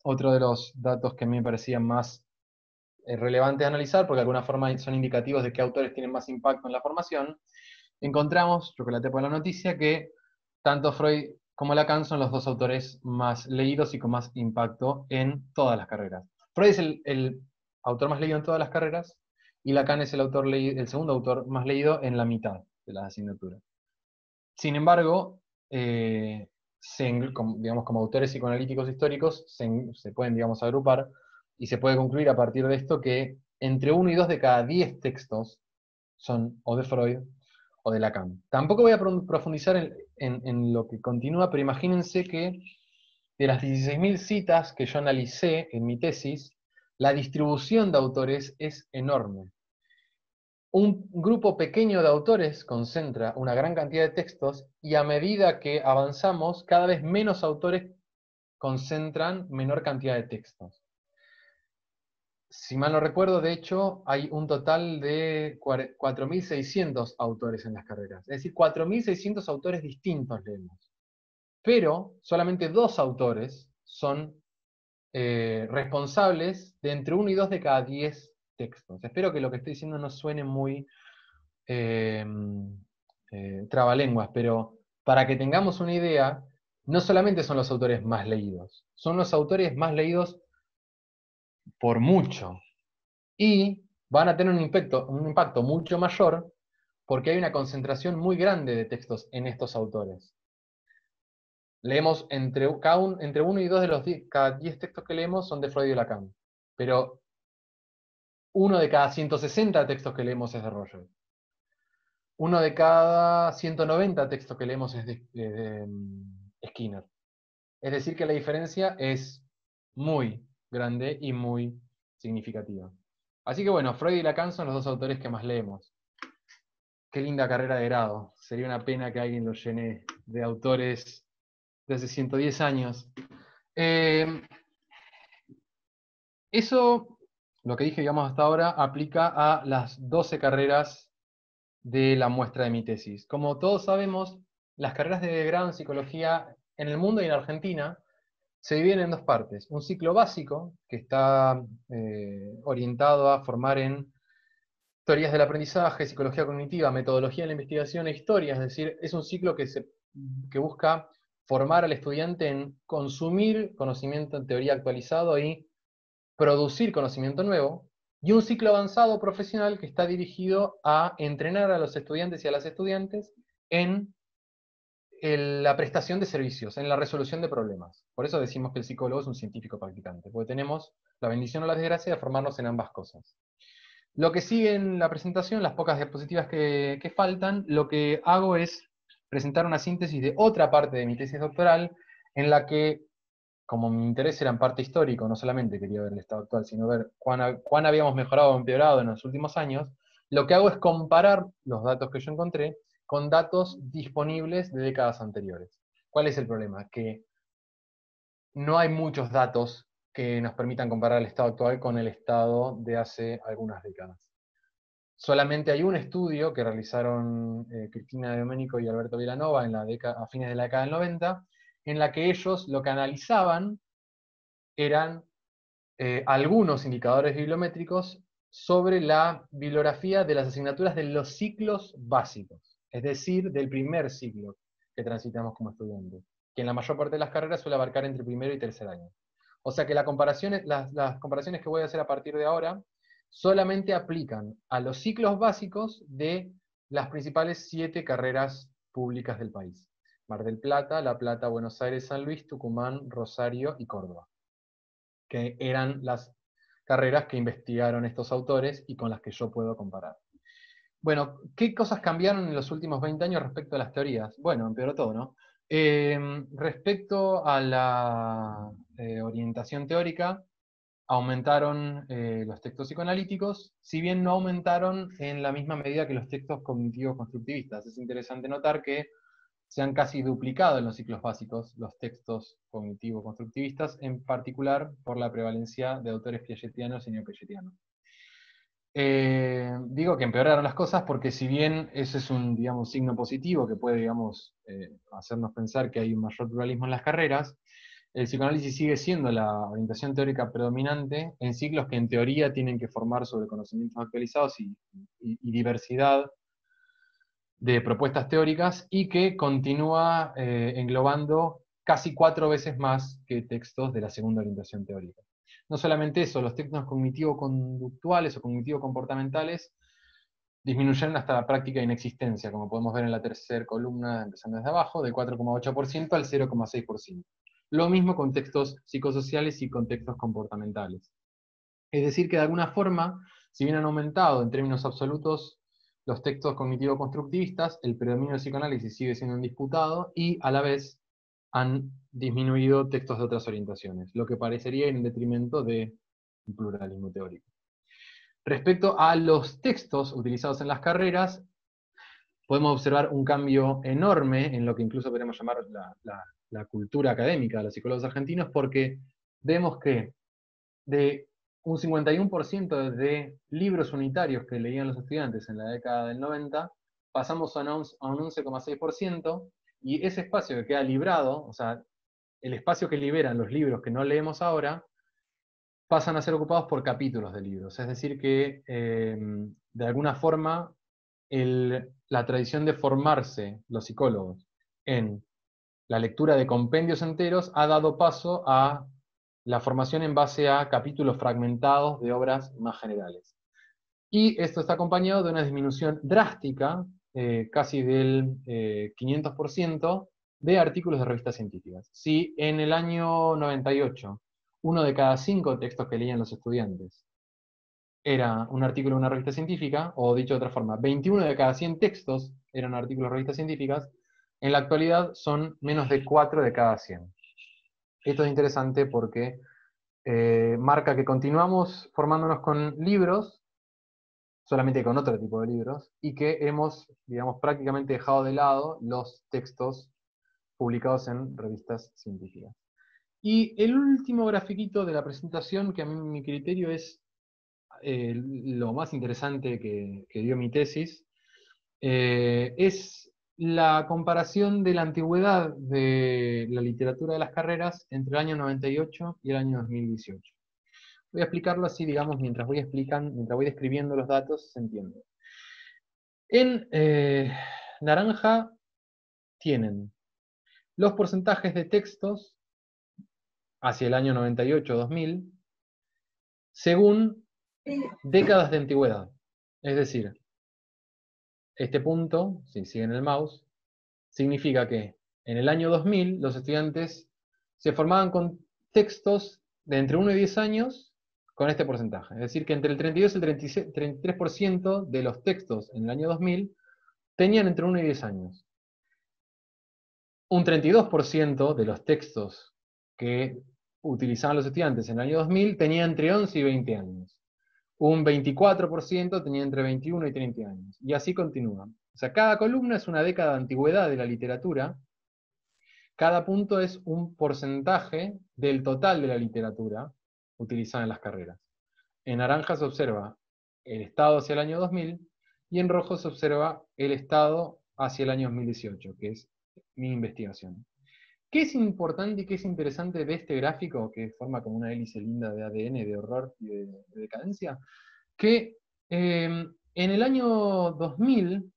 otro de los datos que a mí me parecían más relevantes de analizar, porque de alguna forma son indicativos de qué autores tienen más impacto en la formación, encontramos, chocolaté por la noticia, que tanto Freud como Lacan son los dos autores más leídos y con más impacto en todas las carreras. Freud es el autor más leído en todas las carreras, y Lacan es el segundo autor más leído en la mitad de las asignaturas. Sin embargo, digamos, como autores psicoanalíticos históricos, se pueden, digamos, agrupar, y se puede concluir a partir de esto que entre 1 y 2 de cada 10 textos son o de Freud o de Lacan. Tampoco voy a profundizar en lo que continúa, pero imagínense que de las 16.000 citas que yo analicé en mi tesis, la distribución de autores es enorme. Un grupo pequeño de autores concentra una gran cantidad de textos, y a medida que avanzamos, cada vez menos autores concentran menor cantidad de textos. Si mal no recuerdo, de hecho, hay un total de 4.600 autores en las carreras. Es decir, 4.600 autores distintos leemos. Pero solamente 2 autores son responsables de entre 1 y 2 de cada 10 textos. Espero que lo que estoy diciendo no suene muy trabalenguas, pero para que tengamos una idea, no solamente son los autores más leídos, son los autores más leídos por mucho. Y van a tener un impacto mucho mayor porque hay una concentración muy grande de textos en estos autores. Leemos entre 1 y 2 de los cada 10 textos que leemos son de Freud y Lacan, pero 1 de cada 160 textos que leemos es de Roger. 1 de cada 190 textos que leemos es de Skinner. Es decir, que la diferencia es muy grande y muy significativa. Así que bueno, Freud y Lacan son los 2 autores que más leemos. Qué linda carrera de grado. Sería una pena que alguien lo llene de autores de hace 110 años. Eso, lo que dije, digamos, hasta ahora, aplica a las 12 carreras de la muestra de mi tesis. Como todos sabemos, las carreras de grado en psicología en el mundo y en Argentina se dividen en 2 partes. Un ciclo básico, que está orientado a formar en teorías del aprendizaje, psicología cognitiva, metodología de la investigación e historia, es decir, es un ciclo que busca formar al estudiante en consumir conocimiento en teoría actualizado y producir conocimiento nuevo, y un ciclo avanzado profesional que está dirigido a entrenar a los estudiantes y a las estudiantes en la prestación de servicios, en la resolución de problemas. Por eso decimos que el psicólogo es un científico practicante, porque tenemos la bendición o la desgracia de formarnos en ambas cosas. Lo que sigue en la presentación, las pocas diapositivas que faltan, lo que hago es presentar una síntesis de otra parte de mi tesis doctoral, en la que, como mi interés era en parte histórico, no solamente quería ver el estado actual, sino ver cuán habíamos mejorado o empeorado en los últimos años, lo que hago es comparar los datos que yo encontré con datos disponibles de décadas anteriores. ¿Cuál es el problema? Que no hay muchos datos que nos permitan comparar el estado actual con el estado de hace algunas décadas. Solamente hay un estudio que realizaron Cristina Domenico y Alberto Villanova a fines de la década del 90, en la que ellos lo que analizaban eran algunos indicadores bibliométricos sobre la bibliografía de las asignaturas de los ciclos básicos, es decir, del primer ciclo que transitamos como estudiantes, que en la mayor parte de las carreras suele abarcar entre primero y tercer año. O sea que las comparaciones que voy a hacer a partir de ahora solamente aplican a los ciclos básicos de las principales 7 carreras públicas del país: Mar del Plata, La Plata, Buenos Aires, San Luis, Tucumán, Rosario y Córdoba, que eran las carreras que investigaron estos autores y con las que yo puedo comparar. Bueno, ¿qué cosas cambiaron en los últimos 20 años respecto a las teorías? Bueno, empeoró todo, ¿no? Respecto a la orientación teórica, aumentaron los textos psicoanalíticos, si bien no aumentaron en la misma medida que los textos cognitivos constructivistas. Es interesante notar que se han casi duplicado en los ciclos básicos los textos cognitivo constructivistas, en particular por la prevalencia de autores piagetianos y neopiagetianos. Digo que empeoraron las cosas porque si bien ese es un, digamos, signo positivo que puede, digamos, hacernos pensar que hay un mayor pluralismo en las carreras, el psicoanálisis sigue siendo la orientación teórica predominante en ciclos que en teoría tienen que formar sobre conocimientos actualizados y diversidad de propuestas teóricas, y que continúa englobando casi 4 veces más que textos de la segunda orientación teórica. No solamente eso, los textos cognitivo-conductuales o cognitivo-comportamentales disminuyeron hasta la práctica inexistencia, como podemos ver en la tercera columna, empezando desde abajo, del 4,8% al 0,6%. Lo mismo con textos psicosociales y con textos comportamentales. Es decir, que de alguna forma, si bien han aumentado en términos absolutos los textos cognitivo-constructivistas, el predominio del psicoanálisis sigue siendo indisputado y a la vez han disminuido textos de otras orientaciones, lo que parecería ir en detrimento del pluralismo teórico. Respecto a los textos utilizados en las carreras, podemos observar un cambio enorme en lo que incluso podemos llamar la cultura académica de los psicólogos argentinos, porque vemos que de un 51% de libros unitarios que leían los estudiantes en la década del 90, pasamos a un 11,6%, y ese espacio que queda librado, o sea, el espacio que liberan los libros que no leemos ahora, pasan a ser ocupados por capítulos de libros. Es decir que, de alguna forma, la tradición de formarse los psicólogos en la lectura de compendios enteros ha dado paso a la formación en base a capítulos fragmentados de obras más generales. Y esto está acompañado de una disminución drástica, casi del 500%, de artículos de revistas científicas. Si en el año 98, 1 de cada 5 textos que leían los estudiantes era un artículo de una revista científica, o dicho de otra forma, 21 de cada 100 textos eran artículos de revistas científicas, en la actualidad son menos de 4 de cada 100. Esto es interesante porque marca que continuamos formándonos con libros, solamente con otro tipo de libros, y que hemos, digamos, prácticamente dejado de lado los textos publicados en revistas científicas. Y el último grafiquito de la presentación, que a mí mi criterio es lo más interesante que dio mi tesis, es la comparación de la antigüedad de la literatura de las carreras entre el año 98 y el año 2018. Voy a explicarlo así, digamos, mientras voy describiendo los datos, se entiende. En naranja tienen los porcentajes de textos hacia el año 98-2000 según décadas de antigüedad. Es decir, este punto, si siguen el mouse, significa que en el año 2000 los estudiantes se formaban con textos de entre 1 y 10 años con este porcentaje. Es decir, que entre el 32 y el 33% de los textos en el año 2000 tenían entre 1 y 10 años. Un 32% de los textos que utilizaban los estudiantes en el año 2000 tenía entre 11 y 20 años. Un 24% tenía entre 21 y 30 años. Y así continúa. O sea, cada columna es una década de antigüedad de la literatura. Cada punto es un porcentaje del total de la literatura utilizada en las carreras. En naranja se observa el estado hacia el año 2000, y en rojo se observa el estado hacia el año 2018, que es mi investigación. ¿Qué es importante y qué es interesante de este gráfico, que forma como una hélice linda de ADN, de horror y de decadencia? Que en el año 2000,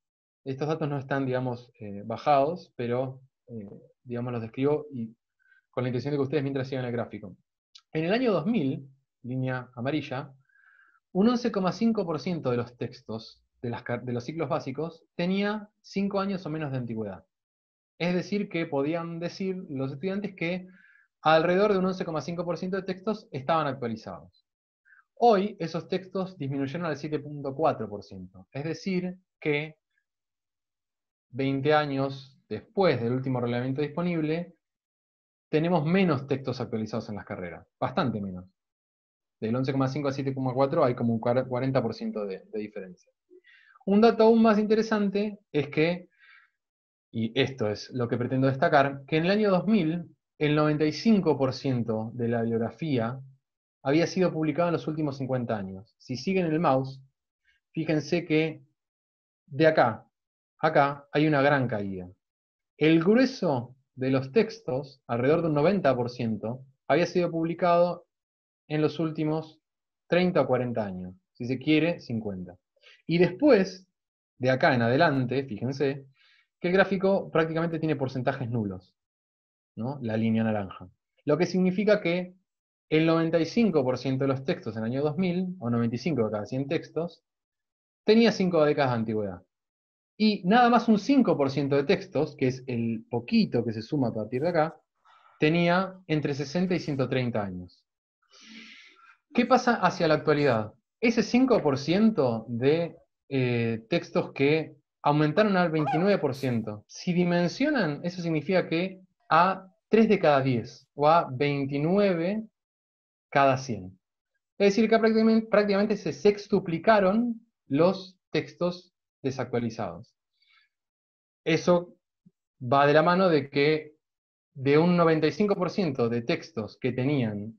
estos datos no están, digamos, bajados, pero, digamos, los describo y con la intención de que ustedes mientras sigan el gráfico. En el año 2000, línea amarilla, un 11,5% de los textos de los ciclos básicos tenía 5 años o menos de antigüedad. Es decir, que podían decir los estudiantes que alrededor de un 11,5% de textos estaban actualizados. Hoy esos textos disminuyeron al 7,4%. Es decir, que 20 años después del último reglamento disponible, tenemos menos textos actualizados en las carreras. Bastante menos. Del 11,5 a 7,4 hay como un 40% de diferencia. Un dato aún más interesante es que, y esto es lo que pretendo destacar, que en el año 2000 el 95% de la bibliografía había sido publicado en los últimos 50 años. Si siguen el mouse, fíjense que de acá, acá hay una gran caída. El grueso de los textos, alrededor de un 90%, había sido publicado en los últimos 30 o 40 años, si se quiere, 50. Y después, de acá en adelante, fíjense, que el gráfico prácticamente tiene porcentajes nulos, ¿no? La línea naranja. Lo que significa que el 95% de los textos en el año 2000, o 95 de cada 100 textos, tenía 5 décadas de antigüedad. Y nada más un 5% de textos, que es el poquito que se suma a partir de acá, tenía entre 60 y 130 años. ¿Qué pasa hacia la actualidad? Ese 5% de textos que aumentaron al 29%, si dimensionan, eso significa que a 3 de cada 10, o a 29 cada 100. Es decir, que prácticamente se sextuplicaron los textos desactualizados. Eso va de la mano de que de un 95% de textos que tenían,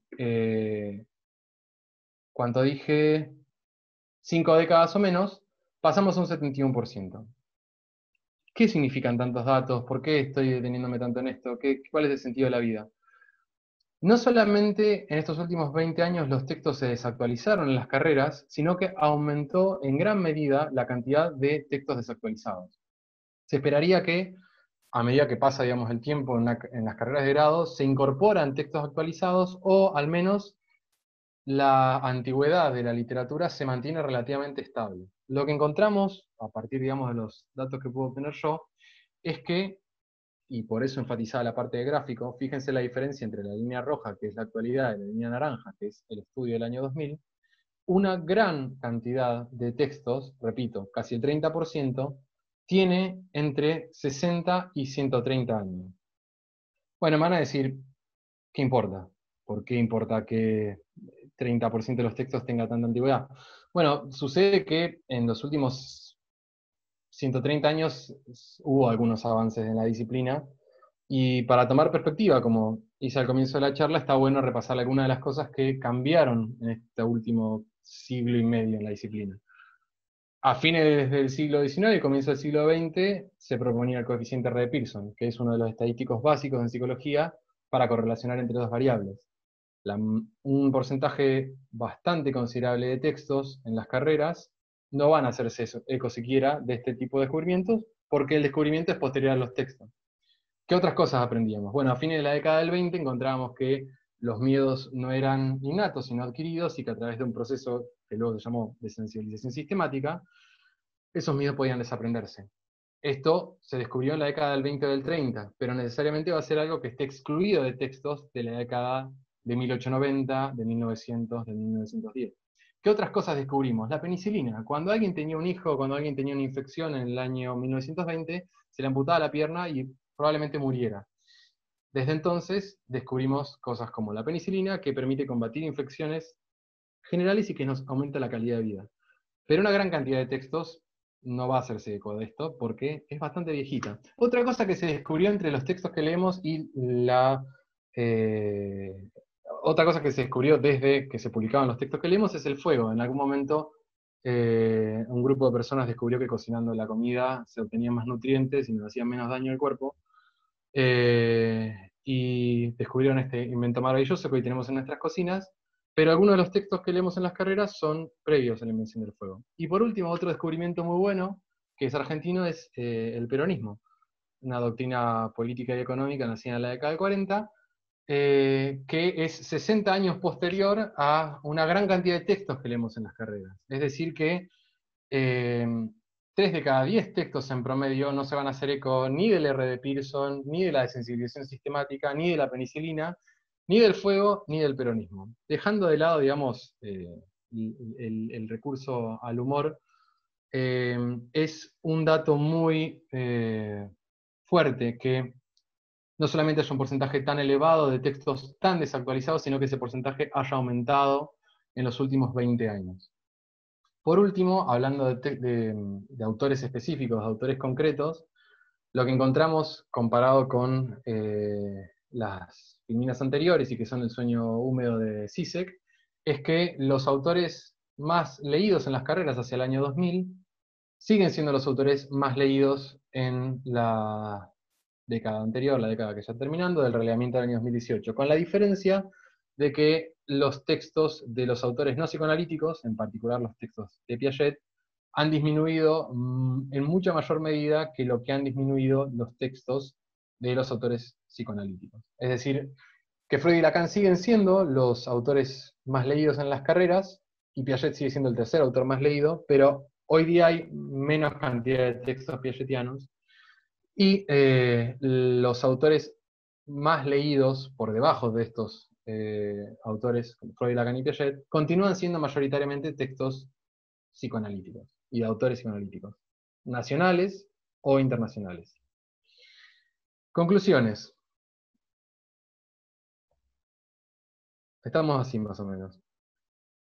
¿cuánto dije? 5 décadas o menos, pasamos a un 71%. ¿Qué significan tantos datos? ¿Por qué estoy deteniéndome tanto en esto? ¿Cuál es el sentido de la vida? No solamente en estos últimos 20 años los textos se desactualizaron en las carreras, sino que aumentó en gran medida la cantidad de textos desactualizados. Se esperaría que, a medida que pasa, digamos, el tiempo en las carreras de grado, se incorporan textos actualizados, o al menos la antigüedad de la literatura se mantiene relativamente estable. Lo que encontramos, a partir, digamos, de los datos que puedo obtener yo, es que, y por eso enfatizaba la parte de gráfico, fíjense la diferencia entre la línea roja, que es la actualidad, y la línea naranja, que es el estudio del año 2000, una gran cantidad de textos, repito, casi el 30%, tiene entre 60 y 130 años. Bueno, me van a decir, ¿qué importa? ¿Por qué importa que 30% de los textos tenga tanta antigüedad? Bueno, sucede que en los últimos 130 años hubo algunos avances en la disciplina, y para tomar perspectiva, como hice al comienzo de la charla, está bueno repasar algunas de las cosas que cambiaron en este último siglo y medio en la disciplina. A fines del siglo XIX y comienzo del siglo XX se proponía el coeficiente R de Pearson, que es uno de los estadísticos básicos en psicología para correlacionar entre dos variables. Un porcentaje bastante considerable de textos en las carreras no van a hacerse eco siquiera de este tipo de descubrimientos, porque el descubrimiento es posterior a los textos. ¿Qué otras cosas aprendíamos? Bueno, a fines de la década del 20 encontrábamos que los miedos no eran innatos, sino adquiridos, y que a través de un proceso que luego se llamó desensibilización sistemática, esos miedos podían desaprenderse. Esto se descubrió en la década del 20 o del 30, pero necesariamente va a ser algo que esté excluido de textos de la década de 1890, de 1900, de 1910. ¿Qué otras cosas descubrimos? La penicilina. Cuando alguien tenía un hijo, cuando alguien tenía una infección en el año 1920, se le amputaba la pierna y probablemente muriera. Desde entonces descubrimos cosas como la penicilina, que permite combatir infecciones generales y que nos aumenta la calidad de vida. Pero una gran cantidad de textos no va a hacerse eco de esto porque es bastante viejita. Otra cosa que se descubrió entre los textos que leemos y otra cosa que se descubrió desde que se publicaban los textos que leemos es el fuego. En algún momento un grupo de personas descubrió que cocinando la comida se obtenían más nutrientes y nos hacían menos daño al cuerpo. Y descubrieron este invento maravilloso que hoy tenemos en nuestras cocinas, pero algunos de los textos que leemos en las carreras son previos a la invención del fuego. Y por último, otro descubrimiento muy bueno, que es argentino, es el peronismo, una doctrina política y económica nacida en la década del 40, que es 60 años posterior a una gran cantidad de textos que leemos en las carreras. Es decir que 3 de cada 10 textos en promedio no se van a hacer eco ni del R de Pearson, ni de la desensibilización sistemática, ni de la penicilina, ni del fuego, ni del peronismo. Dejando de lado, digamos, el recurso al humor, es un dato muy fuerte que no solamente haya un porcentaje tan elevado de textos tan desactualizados, sino que ese porcentaje haya aumentado en los últimos 20 años. Por último, hablando de autores específicos, de autores concretos, lo que encontramos comparado con las filminas anteriores, y que son El sueño húmedo de Zizek, es que los autores más leídos en las carreras hacia el año 2000 siguen siendo los autores más leídos en la década anterior, la década que está terminando, del relevamiento del año 2018, con la diferencia de que los textos de los autores no psicoanalíticos, en particular los textos de Piaget, han disminuido en mucha mayor medida que lo que han disminuido los textos de los autores psicoanalíticos. Es decir, que Freud y Lacan siguen siendo los autores más leídos en las carreras, y Piaget sigue siendo el tercer autor más leído, pero hoy día hay menos cantidad de textos piagetianos, y los autores más leídos por debajo de estos autores, como Freud, Lacan y Piaget, continúan siendo mayoritariamente textos psicoanalíticos y de autores psicoanalíticos, nacionales o internacionales. Conclusiones. Estamos así más o menos.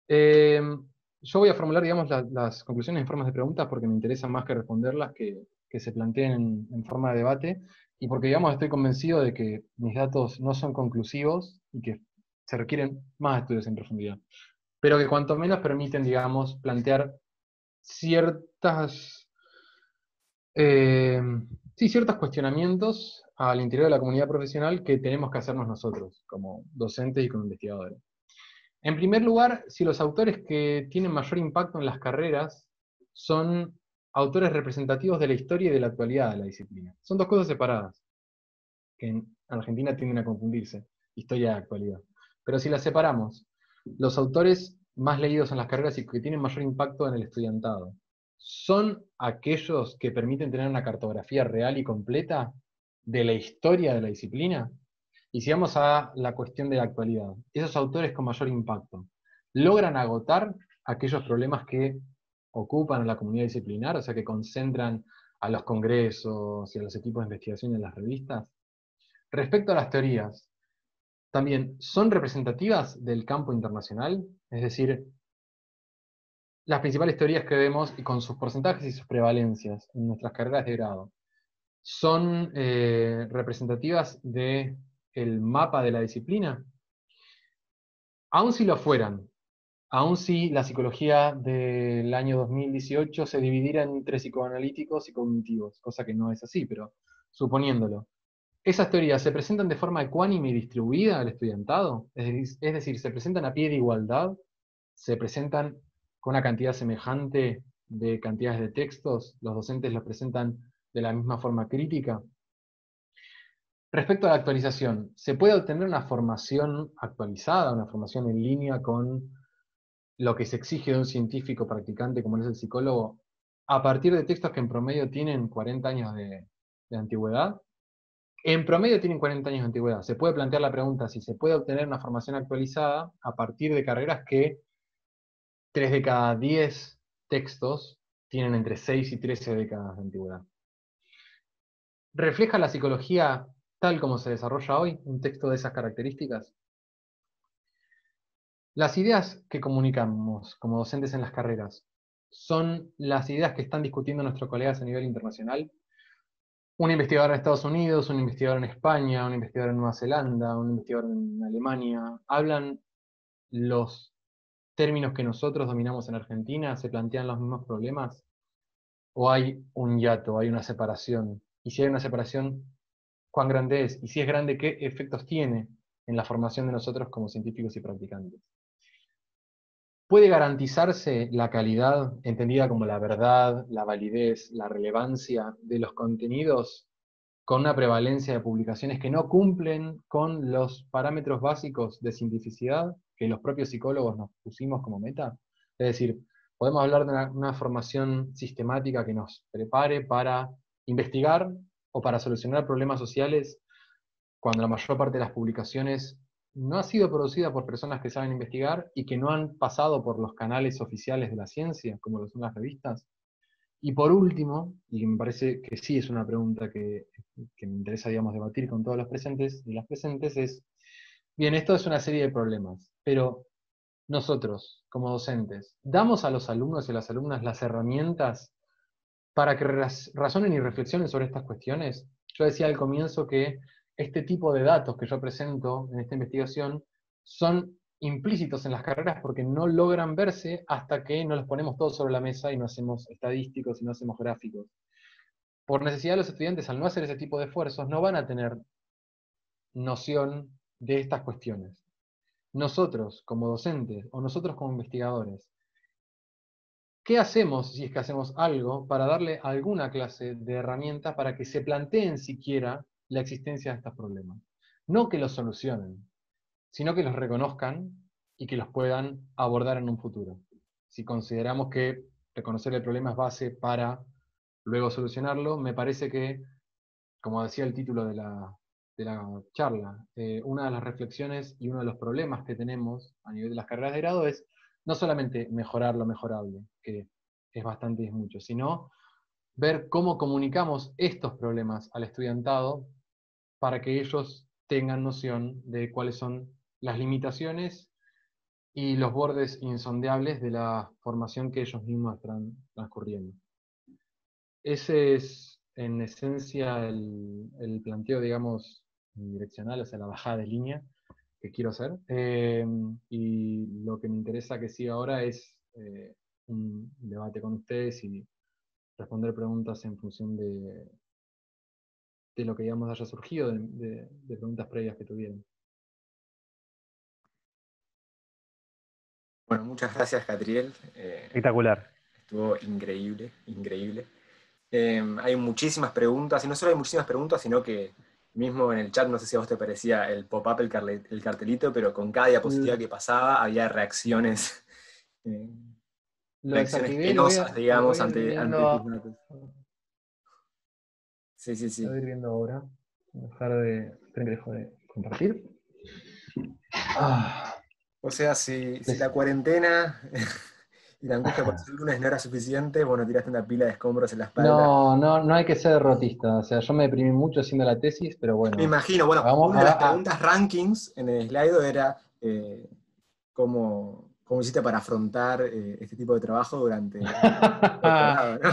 Yo voy a formular, digamos, las conclusiones en formas de preguntas porque me interesa más que responderlas, que se planteen en forma de debate, y porque, digamos, estoy convencido de que mis datos no son conclusivos y que se requieren más estudios en profundidad, pero que cuanto menos permiten, digamos, plantear ciertos cuestionamientos al interior de la comunidad profesional que tenemos que hacernos nosotros, como docentes y como investigadores. En primer lugar, si los autores que tienen mayor impacto en las carreras son autores representativos de la historia y de la actualidad de la disciplina. Son dos cosas separadas, que en Argentina tienden a confundirse, historia y actualidad. Pero si las separamos, los autores más leídos en las carreras y que tienen mayor impacto en el estudiantado, ¿son aquellos que permiten tener una cartografía real y completa de la historia de la disciplina? Y si vamos a la cuestión de la actualidad, esos autores con mayor impacto, ¿logran agotar aquellos problemas que ocupan a la comunidad disciplinar, o sea, que concentran a los congresos y a los equipos de investigación y a las revistas? Respecto a las teorías, también, ¿son representativas del campo internacional? Es decir, las principales teorías que vemos, y con sus porcentajes y sus prevalencias en nuestras carreras de grado, ¿son representativas del mapa de la disciplina? Aun si lo fueran, aun si la psicología del año 2018 se dividiera entre psicoanalíticos y cognitivos, cosa que no es así, pero suponiéndolo, ¿esas teorías se presentan de forma ecuánime y distribuida al estudiantado? Es decir, ¿se presentan a pie de igualdad? ¿Se presentan con una cantidad semejante de cantidades de textos? ¿Los docentes los presentan de la misma forma crítica? Respecto a la actualización, ¿se puede obtener una formación actualizada, una formación en línea con lo que se exige de un científico practicante como es el psicólogo, a partir de textos que en promedio tienen 40 años de antigüedad? En promedio tienen 40 años de antigüedad. Se puede plantear la pregunta si se puede obtener una formación actualizada a partir de carreras que 3 de cada 10 textos tienen entre 6 y 13 décadas de antigüedad. ¿Refleja la psicología tal como se desarrolla hoy un texto de esas características? Las ideas que comunicamos como docentes en las carreras son las ideas que están discutiendo nuestros colegas a nivel internacional. Un investigador en Estados Unidos, un investigador en España, un investigador en Nueva Zelanda, un investigador en Alemania, ¿hablan los términos que nosotros dominamos en Argentina? ¿Se plantean los mismos problemas? ¿O hay un hiato, hay una separación? Y si hay una separación, ¿cuán grande es? Y si es grande, ¿qué efectos tiene en la formación de nosotros como científicos y practicantes? ¿Puede garantizarse la calidad, entendida como la verdad, la validez, la relevancia de los contenidos con una prevalencia de publicaciones que no cumplen con los parámetros básicos de cientificidad que los propios psicólogos nos pusimos como meta? Es decir, podemos hablar de una formación sistemática que nos prepare para investigar o para solucionar problemas sociales cuando la mayor parte de las publicaciones no ha sido producida por personas que saben investigar y que no han pasado por los canales oficiales de la ciencia, como lo son las revistas. Y por último, y me parece que sí es una pregunta que me interesa, digamos, debatir con todos los presentes y las presentes, es, bien, esto es una serie de problemas, pero nosotros, como docentes, ¿damos a los alumnos y a las alumnas las herramientas para que razonen y reflexionen sobre estas cuestiones? Yo decía al comienzo que este tipo de datos que yo presento en esta investigación son implícitos en las carreras porque no logran verse hasta que no los ponemos todos sobre la mesa y no hacemos estadísticos y no hacemos gráficos. Por necesidad, los estudiantes, al no hacer ese tipo de esfuerzos, no van a tener noción de estas cuestiones. Nosotros, como docentes, o nosotros como investigadores, ¿qué hacemos, si es que hacemos algo, para darle alguna clase de herramienta para que se planteen siquiera la existencia de estos problemas? No que los solucionen, sino que los reconozcan y que los puedan abordar en un futuro. Si consideramos que reconocer el problema es base para luego solucionarlo, me parece que, como decía el título de la charla, una de las reflexiones y uno de los problemas que tenemos a nivel de las carreras de grado es no solamente mejorar lo mejorable, que es bastante y es mucho, sino ver cómo comunicamos estos problemas al estudiantado para que ellos tengan noción de cuáles son las limitaciones y los bordes insondeables de la formación que ellos mismos están transcurriendo. Ese es, en esencia, el planteo, digamos, direccional, o sea, la bajada de línea que quiero hacer. Y lo que me interesa que siga ahora es un debate con ustedes y responder preguntas en función de lo que, digamos, haya surgido, de preguntas previas que tuvieron. Bueno, muchas gracias, Catriel. Espectacular. Estuvo increíble, increíble. Hay muchísimas preguntas, y no solo hay muchísimas preguntas, sino que mismo en el chat, no sé si a vos te parecía el pop-up, el cartelito, pero con cada diapositiva que pasaba había reacciones, Lo reacciones desactivé y penosas, lo voy digamos, a ir ante tus viendo. datos. Sí, sí, Lo sí. voy a ir viendo ahora. Voy a dejar de. Esperen que dejo de compartir. O sea, si la cuarentena y la angustia por ser lunes no era suficiente, bueno, tiraste una pila de escombros en la espalda. No, no, no hay que ser derrotista. O sea, yo me deprimí mucho haciendo la tesis, pero Me bueno. imagino, bueno, Hagamos, una de las preguntas rankings en el Slido era cómo hiciste para afrontar este tipo de trabajo durante el doctorado, ¿no?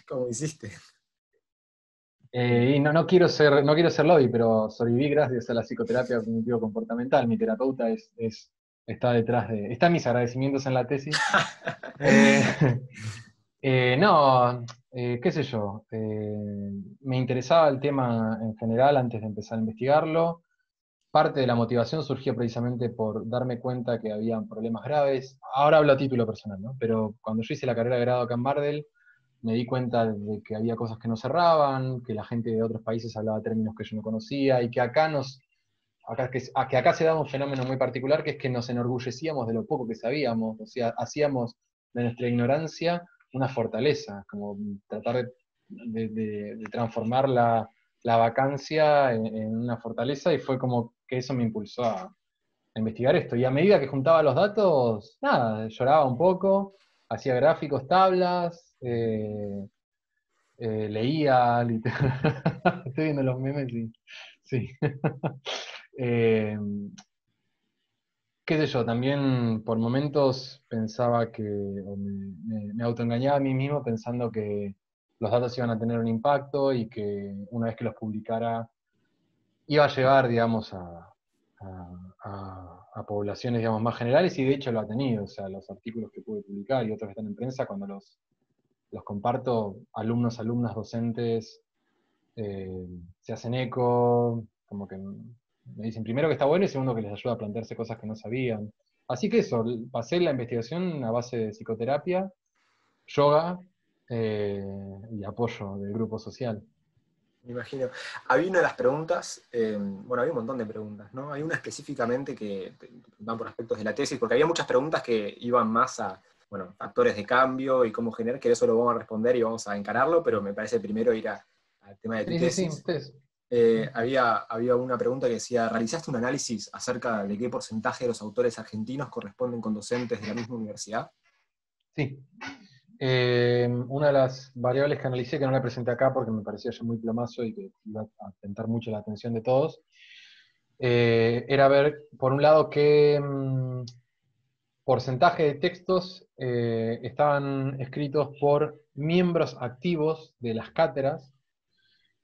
¿Cómo hiciste? y no quiero ser lobby, pero sobreviví gracias a la psicoterapia cognitivo-comportamental. Mi terapeuta está detrás de. Están mis agradecimientos en la tesis. Eh, no, qué sé yo. Me interesaba el tema en general antes de empezar a investigarlo. Parte de la motivación surgió precisamente por darme cuenta que había problemas graves. Ahora hablo a título personal, ¿no? Pero cuando yo hice la carrera de grado acá en Bardel, me di cuenta de que había cosas que no cerraban, que la gente de otros países hablaba términos que yo no conocía, y que acá se daba un fenómeno muy particular, que es que nos enorgullecíamos de lo poco que sabíamos, o sea, hacíamos de nuestra ignorancia una fortaleza, como tratar de transformar la vacancia en una fortaleza, y fue como que eso me impulsó a investigar esto. Y a medida que juntaba los datos, nada, lloraba un poco, hacía gráficos, tablas, leía, estoy viendo los memes y sí. Eh, qué sé yo, también por momentos pensaba o me autoengañaba a mí mismo pensando que los datos iban a tener un impacto y que una vez que los publicara iba a llegar, digamos, a poblaciones, digamos, más generales, y de hecho lo ha tenido. O sea, los artículos que pude publicar y otros que están en prensa, cuando los comparto, alumnos, alumnas, docentes, se hacen eco, como que me dicen primero que está bueno y segundo que les ayuda a plantearse cosas que no sabían. Así que eso, pasé la investigación a base de psicoterapia, yoga y apoyo del grupo social. Me imagino. Había una de las preguntas, bueno, había un montón de preguntas, ¿no? Hay una específicamente que van por aspectos de la tesis, porque había muchas preguntas que iban más a, bueno, factores de cambio y cómo generar, que eso lo vamos a responder y vamos a encararlo, pero me parece primero ir al tema de tu Sí, tesis. ustedes. Había una pregunta que decía, ¿realizaste un análisis acerca de qué porcentaje de los autores argentinos corresponden con docentes de la misma universidad? Sí. Una de las variables que analicé, que no la presenté acá porque me parecía ya muy plomazo y que iba a tentar mucho la atención de todos, era ver, por un lado, qué porcentaje de textos estaban escritos por miembros activos de las cátedras,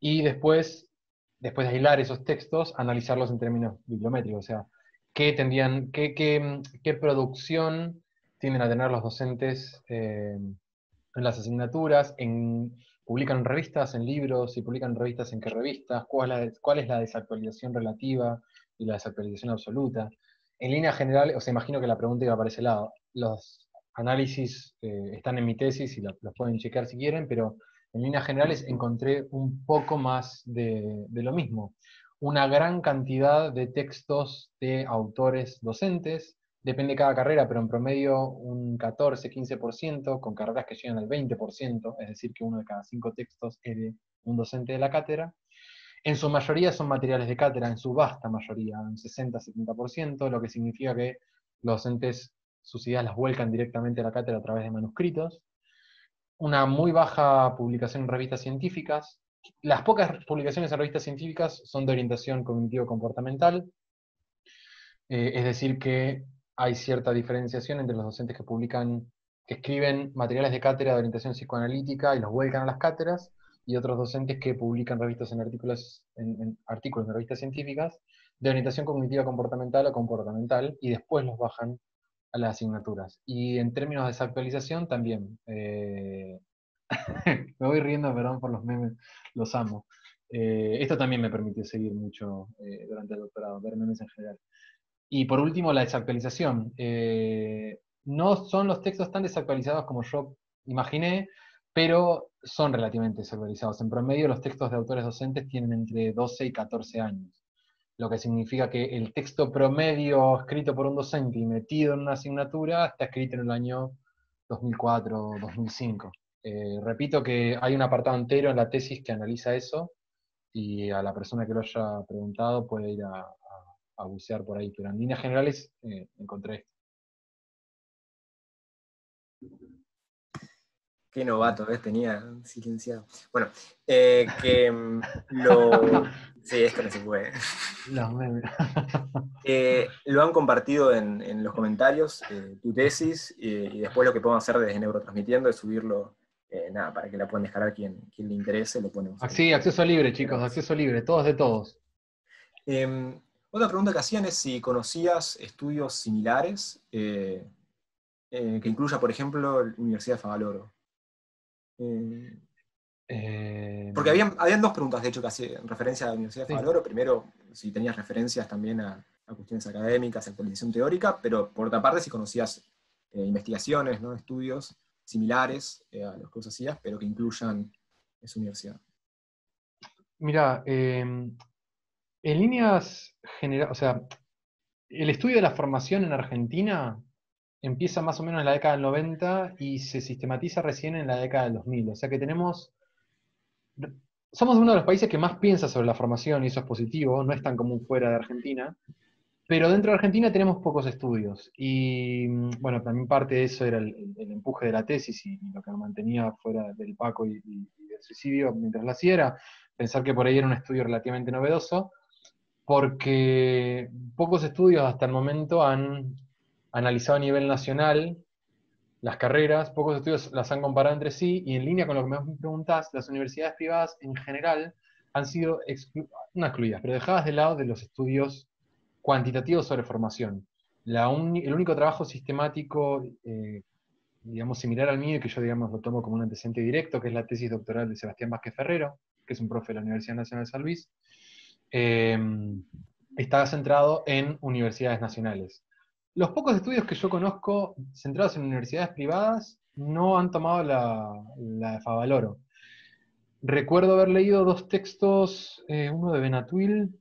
y después de aislar esos textos, analizarlos en términos bibliométricos. O sea, qué producción tienden a tener los docentes en las asignaturas, publican en revistas, en libros, si publican en revistas, en qué revistas, cuál es la desactualización relativa y la desactualización absoluta. En línea general, o sea, imagino que la pregunta iba para ese lado. Los análisis están en mi tesis y los pueden chequear si quieren, pero en líneas generales encontré un poco más de lo mismo. Una gran cantidad de textos de autores docentes, depende de cada carrera, pero en promedio un 14-15%, con carreras que llegan al 20%, es decir, que uno de cada 5 textos es de un docente de la cátedra. En su mayoría son materiales de cátedra, en su vasta mayoría, un 60-70%, lo que significa que los docentes sus ideas las vuelcan directamente a la cátedra a través de manuscritos. Una muy baja publicación en revistas científicas. Las pocas publicaciones en revistas científicas son de orientación cognitivo-comportamental, es decir, que hay cierta diferenciación entre los docentes que escriben materiales de cátedra de orientación psicoanalítica y los vuelcan a las cátedras, y otros docentes que publican en artículos de revistas científicas de orientación cognitiva comportamental o comportamental, y después los bajan a las asignaturas. Y en términos de desactualización también. Me voy riendo, perdón por los memes, los amo. Esto también me permitió seguir mucho durante el doctorado, ver memes en general. Y por último, la desactualización. No son los textos tan desactualizados como yo imaginé, pero son relativamente desactualizados. En promedio, los textos de autores docentes tienen entre 12 y 14 años, lo que significa que el texto promedio escrito por un docente y metido en una asignatura está escrito en el año 2004 o 2005. Repito que hay un apartado entero en la tesis que analiza eso, y a la persona que lo haya preguntado puede ir a bucear por ahí, pero en líneas generales encontré esto. Qué novato, ¿ves? Tenía silenciado. Bueno, que Sí, esto no se puede. Los memes. Lo han compartido en los comentarios, tu tesis, y después lo que podemos hacer desde Neurotransmitiendo es subirlo, nada, para que la puedan descargar quien le interese, lo ponemos. Sí, acceso libre, chicos, acceso libre, todos de todos. Otra pregunta que hacían es si conocías estudios similares, que incluya, por ejemplo, la Universidad de Favaloro. Porque habían dos preguntas, de hecho, que hacían referencia a la Universidad de Favaloro. Primero, si tenías referencias también a cuestiones académicas, actualización teórica, pero por otra parte, si conocías investigaciones, ¿no? Estudios similares a los que vos hacías, pero que incluyan esa universidad. Mira, en líneas generales, o sea, el estudio de la formación en Argentina empieza más o menos en la década del 90 y se sistematiza recién en la década del 2000. O sea que somos uno de los países que más piensa sobre la formación, y eso es positivo, no es tan común fuera de Argentina, pero dentro de Argentina tenemos pocos estudios. Y bueno, también parte de eso era el empuje de la tesis y lo que me mantenía fuera del Paco y del suicidio mientras la hacía, era pensar que por ahí era un estudio relativamente novedoso, porque pocos estudios hasta el momento han analizado a nivel nacional las carreras, pocos estudios las han comparado entre sí, y en línea con lo que me preguntás, las universidades privadas en general han sido no excluidas, pero dejadas de lado de los estudios cuantitativos sobre formación. El único trabajo sistemático, digamos, similar al mío, y que yo, digamos, lo tomo como un antecedente directo, que es la tesis doctoral de Sebastián Vázquez Ferrero, que es un profe de la Universidad Nacional de San Luis, está centrado en universidades nacionales. Los pocos estudios que yo conozco centrados en universidades privadas no han tomado la de Favaloro. Recuerdo haber leído dos textos, uno de Benatuil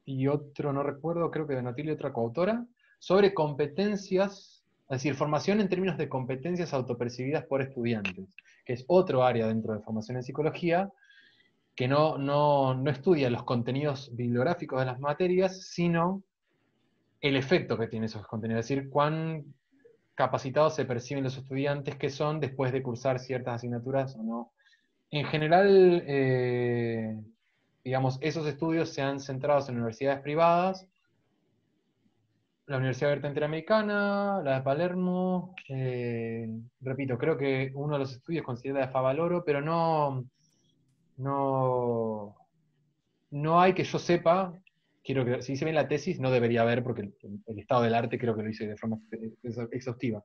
y otro, no recuerdo, creo que Benatuil y otra coautora, sobre competencias, es decir, formación en términos de competencias autopercibidas por estudiantes, que es otro área dentro de formación en psicología, que no estudia los contenidos bibliográficos de las materias, sino el efecto que tienen esos contenidos, es decir, cuán capacitados se perciben los estudiantes que son después de cursar ciertas asignaturas o no. En general, digamos, esos estudios se han centrado en universidades privadas, la Universidad Abierta Interamericana, la de Palermo, repito, creo que uno de los estudios considera la de Favaloro, pero no hay que yo sepa si hice bien la tesis, no debería haber, porque el estado del arte creo que lo hice de forma exhaustiva.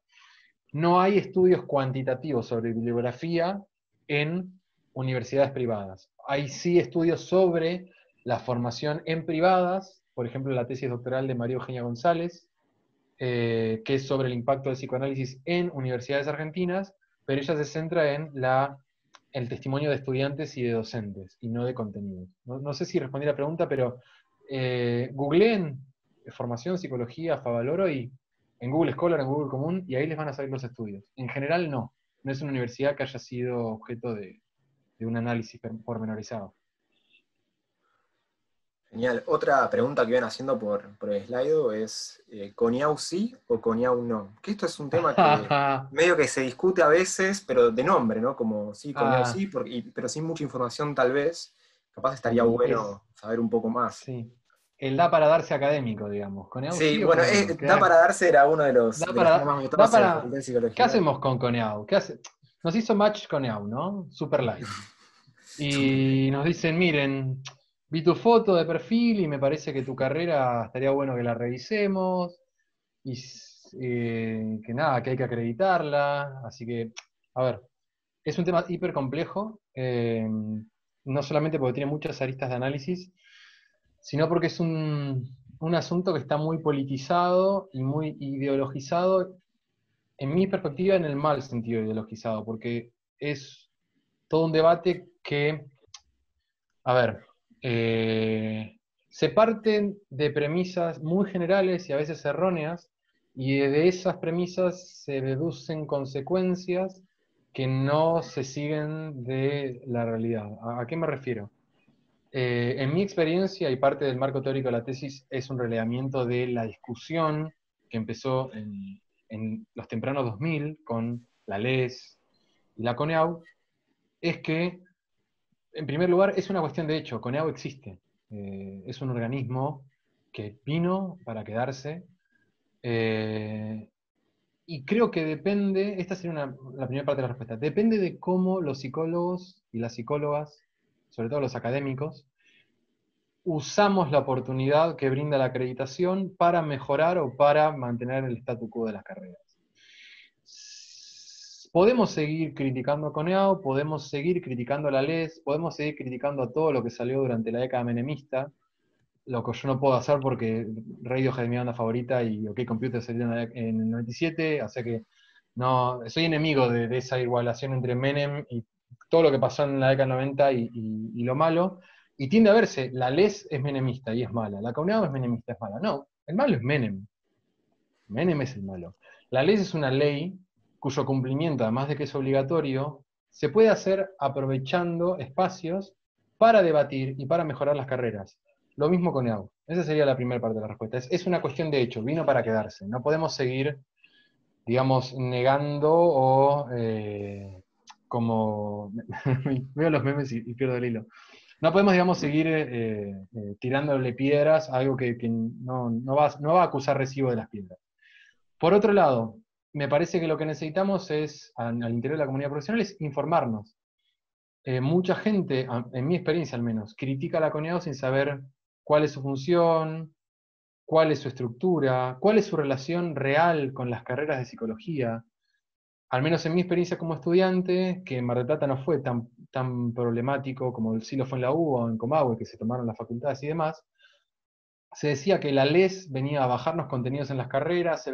No hay estudios cuantitativos sobre bibliografía en universidades privadas. Hay sí estudios sobre la formación en privadas, por ejemplo, la tesis doctoral de María Eugenia González, que es sobre el impacto del psicoanálisis en universidades argentinas, pero ella se centra en el testimonio de estudiantes y de docentes, y no de contenidos. No sé si respondí la pregunta, pero googleen formación, psicología, Favaloro, y en Google Scholar, en Google Común, y ahí les van a salir los estudios. En general no es una universidad que haya sido objeto de un análisis pormenorizado. Genial. Otra pregunta que iban haciendo por el Slido es, ¿Coniau sí o Coniau no? Que esto es un tema que medio que se discute a veces, pero de nombre, ¿no? Como sí, Coniau sí, pero sin mucha información tal vez. Capaz estaría bueno saber un poco más. Sí. El da para darse académico, digamos. ¿Coneau Sí, sí o bueno, Coneau no? da para darse era uno de los temas más votados en la Facultad de ¿Qué Psicología. hacemos con Coneau? Nos hizo match Coneau, ¿no? Super light. Y nos dicen, miren, vi tu foto de perfil y me parece que tu carrera estaría bueno que la revisemos. Y que nada, que hay que acreditarla. Así que, a ver, es un tema hiper complejo. No solamente porque tiene muchas aristas de análisis, sino porque es un asunto que está muy politizado y muy ideologizado, en mi perspectiva, en el mal sentido ideologizado, porque es todo un debate que, a ver, se parten de premisas muy generales y a veces erróneas, y de esas premisas se deducen consecuencias que no se siguen de la realidad. ¿A qué me refiero? En mi experiencia, y parte del marco teórico de la tesis, es un relevamiento de la discusión que empezó en los tempranos 2000 con la LES y la CONEAU, es que, en primer lugar, es una cuestión de hecho. CONEAU existe. Es un organismo que vino para quedarse. Y creo que depende, esta sería la primera parte de la respuesta, depende de cómo los psicólogos y las psicólogas, sobre todo los académicos, usamos la oportunidad que brinda la acreditación para mejorar o para mantener el statu quo de las carreras. Podemos seguir criticando a Coneau, podemos seguir criticando a la LES, podemos seguir criticando a todo lo que salió durante la década menemista, lo que yo no puedo hacer porque Radiohead es mi banda favorita y OK Computer salió en el 97, o sea que no, soy enemigo de esa igualación entre Menem y todo lo que pasó en la década 90 y lo malo, y tiende a verse, la LES es menemista y es mala, la CONEAU es menemista, es mala. No, el malo es Menem. Menem es el malo. La LES es una ley cuyo cumplimiento, además de que es obligatorio, se puede hacer aprovechando espacios para debatir y para mejorar las carreras. Lo mismo con EAU. Esa sería la primera parte de la respuesta. Es una cuestión de hecho, vino para quedarse. No podemos seguir, digamos, negando o como... Veo los memes y pierdo el hilo. No podemos, digamos, seguir tirándole piedras a algo que no va a acusar recibo de las piedras. Por otro lado, me parece que lo que necesitamos es, al interior de la comunidad profesional, es informarnos. Mucha gente, en mi experiencia al menos, critica a la CONEAU sin saber cuál es su función, cuál es su estructura, cuál es su relación real con las carreras de psicología. Al menos en mi experiencia como estudiante, que en Mar del Plata no fue tan problemático como sí lo fue en la U o en Comahue, que se tomaron las facultades y demás, se decía que la LES venía a bajarnos contenidos en las carreras, se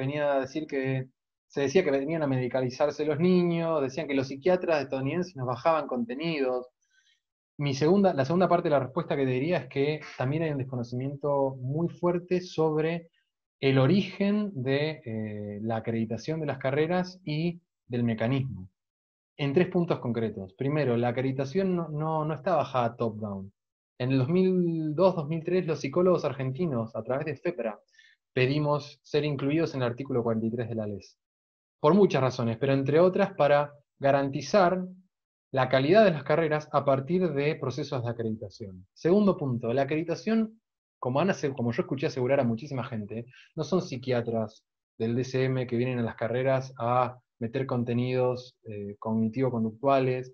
decía que venían a medicalizarse los niños, decían que los psiquiatras estadounidenses nos bajaban contenidos. La segunda parte de la respuesta que te diría es que también hay un desconocimiento muy fuerte sobre el origen de la acreditación de las carreras y del mecanismo, en tres puntos concretos. Primero, la acreditación no está bajada top-down. En el 2002-2003, los psicólogos argentinos, a través de FEPRA, pedimos ser incluidos en el artículo 43 de la LES. Por muchas razones, pero entre otras para garantizar la calidad de las carreras a partir de procesos de acreditación. Segundo punto, la acreditación, como yo escuché asegurar a muchísima gente, no son psiquiatras del DSM que vienen a las carreras a meter contenidos cognitivo-conductuales.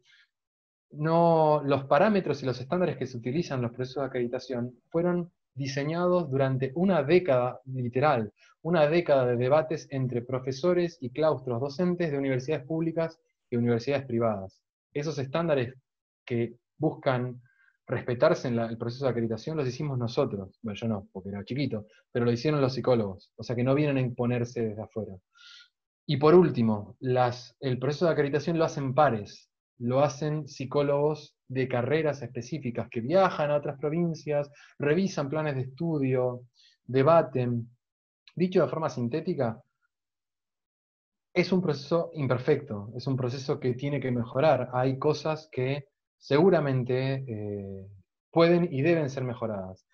No, los parámetros y los estándares que se utilizan en los procesos de acreditación fueron diseñados durante una década, literal, una década de debates entre profesores y claustros docentes de universidades públicas y universidades privadas. Esos estándares que buscan respetarse en el proceso de acreditación los hicimos nosotros. Bueno, yo no, porque era chiquito, pero lo hicieron los psicólogos, o sea que no vienen a imponerse desde afuera. Y por último, el proceso de acreditación lo hacen pares, lo hacen psicólogos de carreras específicas que viajan a otras provincias, revisan planes de estudio, debaten. Dicho de forma sintética, es un proceso imperfecto, es un proceso que tiene que mejorar. Hay cosas que seguramente pueden y deben ser mejoradas,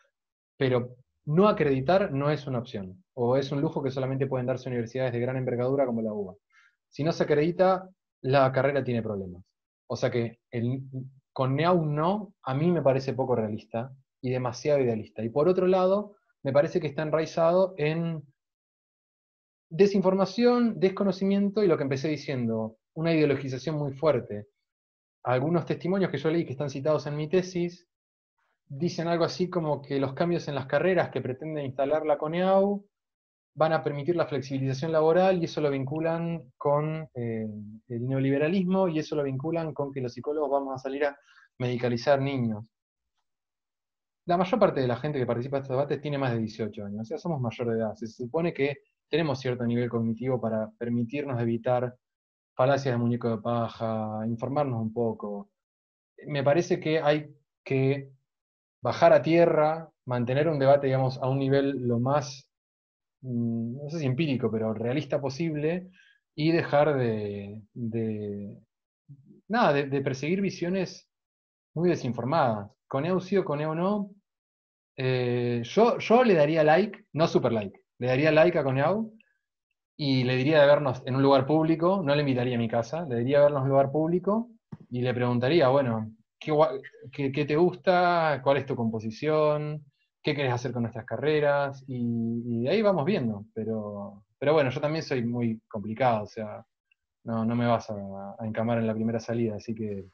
pero no acreditar no es una opción, o es un lujo que solamente pueden darse universidades de gran envergadura como la UBA. Si no se acredita, la carrera tiene problemas. O sea que con NEAU no, a mí me parece poco realista y demasiado idealista. Y por otro lado, me parece que está enraizado en desinformación, desconocimiento y lo que empecé diciendo, una ideologización muy fuerte. Algunos testimonios que yo leí que están citados en mi tesis dicen algo así como que los cambios en las carreras que pretende instalar la CONEAU van a permitir la flexibilización laboral y eso lo vinculan con el neoliberalismo y eso lo vinculan con que los psicólogos vamos a salir a medicalizar niños. La mayor parte de la gente que participa de estos debates tiene más de 18 años, o sea, somos mayor de edad. Se supone que tenemos cierto nivel cognitivo para permitirnos evitar falacias de muñeco de paja, informarnos un poco. Me parece que hay que bajar a tierra, mantener un debate, digamos, a un nivel lo más, no sé si empírico, pero realista posible, y dejar nada, de perseguir visiones muy desinformadas. Coneo sí o Coneo no. Yo le daría like, no super like, le daría like a Coneau y le diría de vernos en un lugar público, no le invitaría a mi casa, le diría de vernos en un lugar público y le preguntaría, bueno, ¿qué te gusta? ¿Cuál es tu composición? ¿Qué querés hacer con nuestras carreras? Y de ahí vamos viendo, pero bueno, yo también soy muy complicado, o sea, no me vas a encamar en la primera salida, así que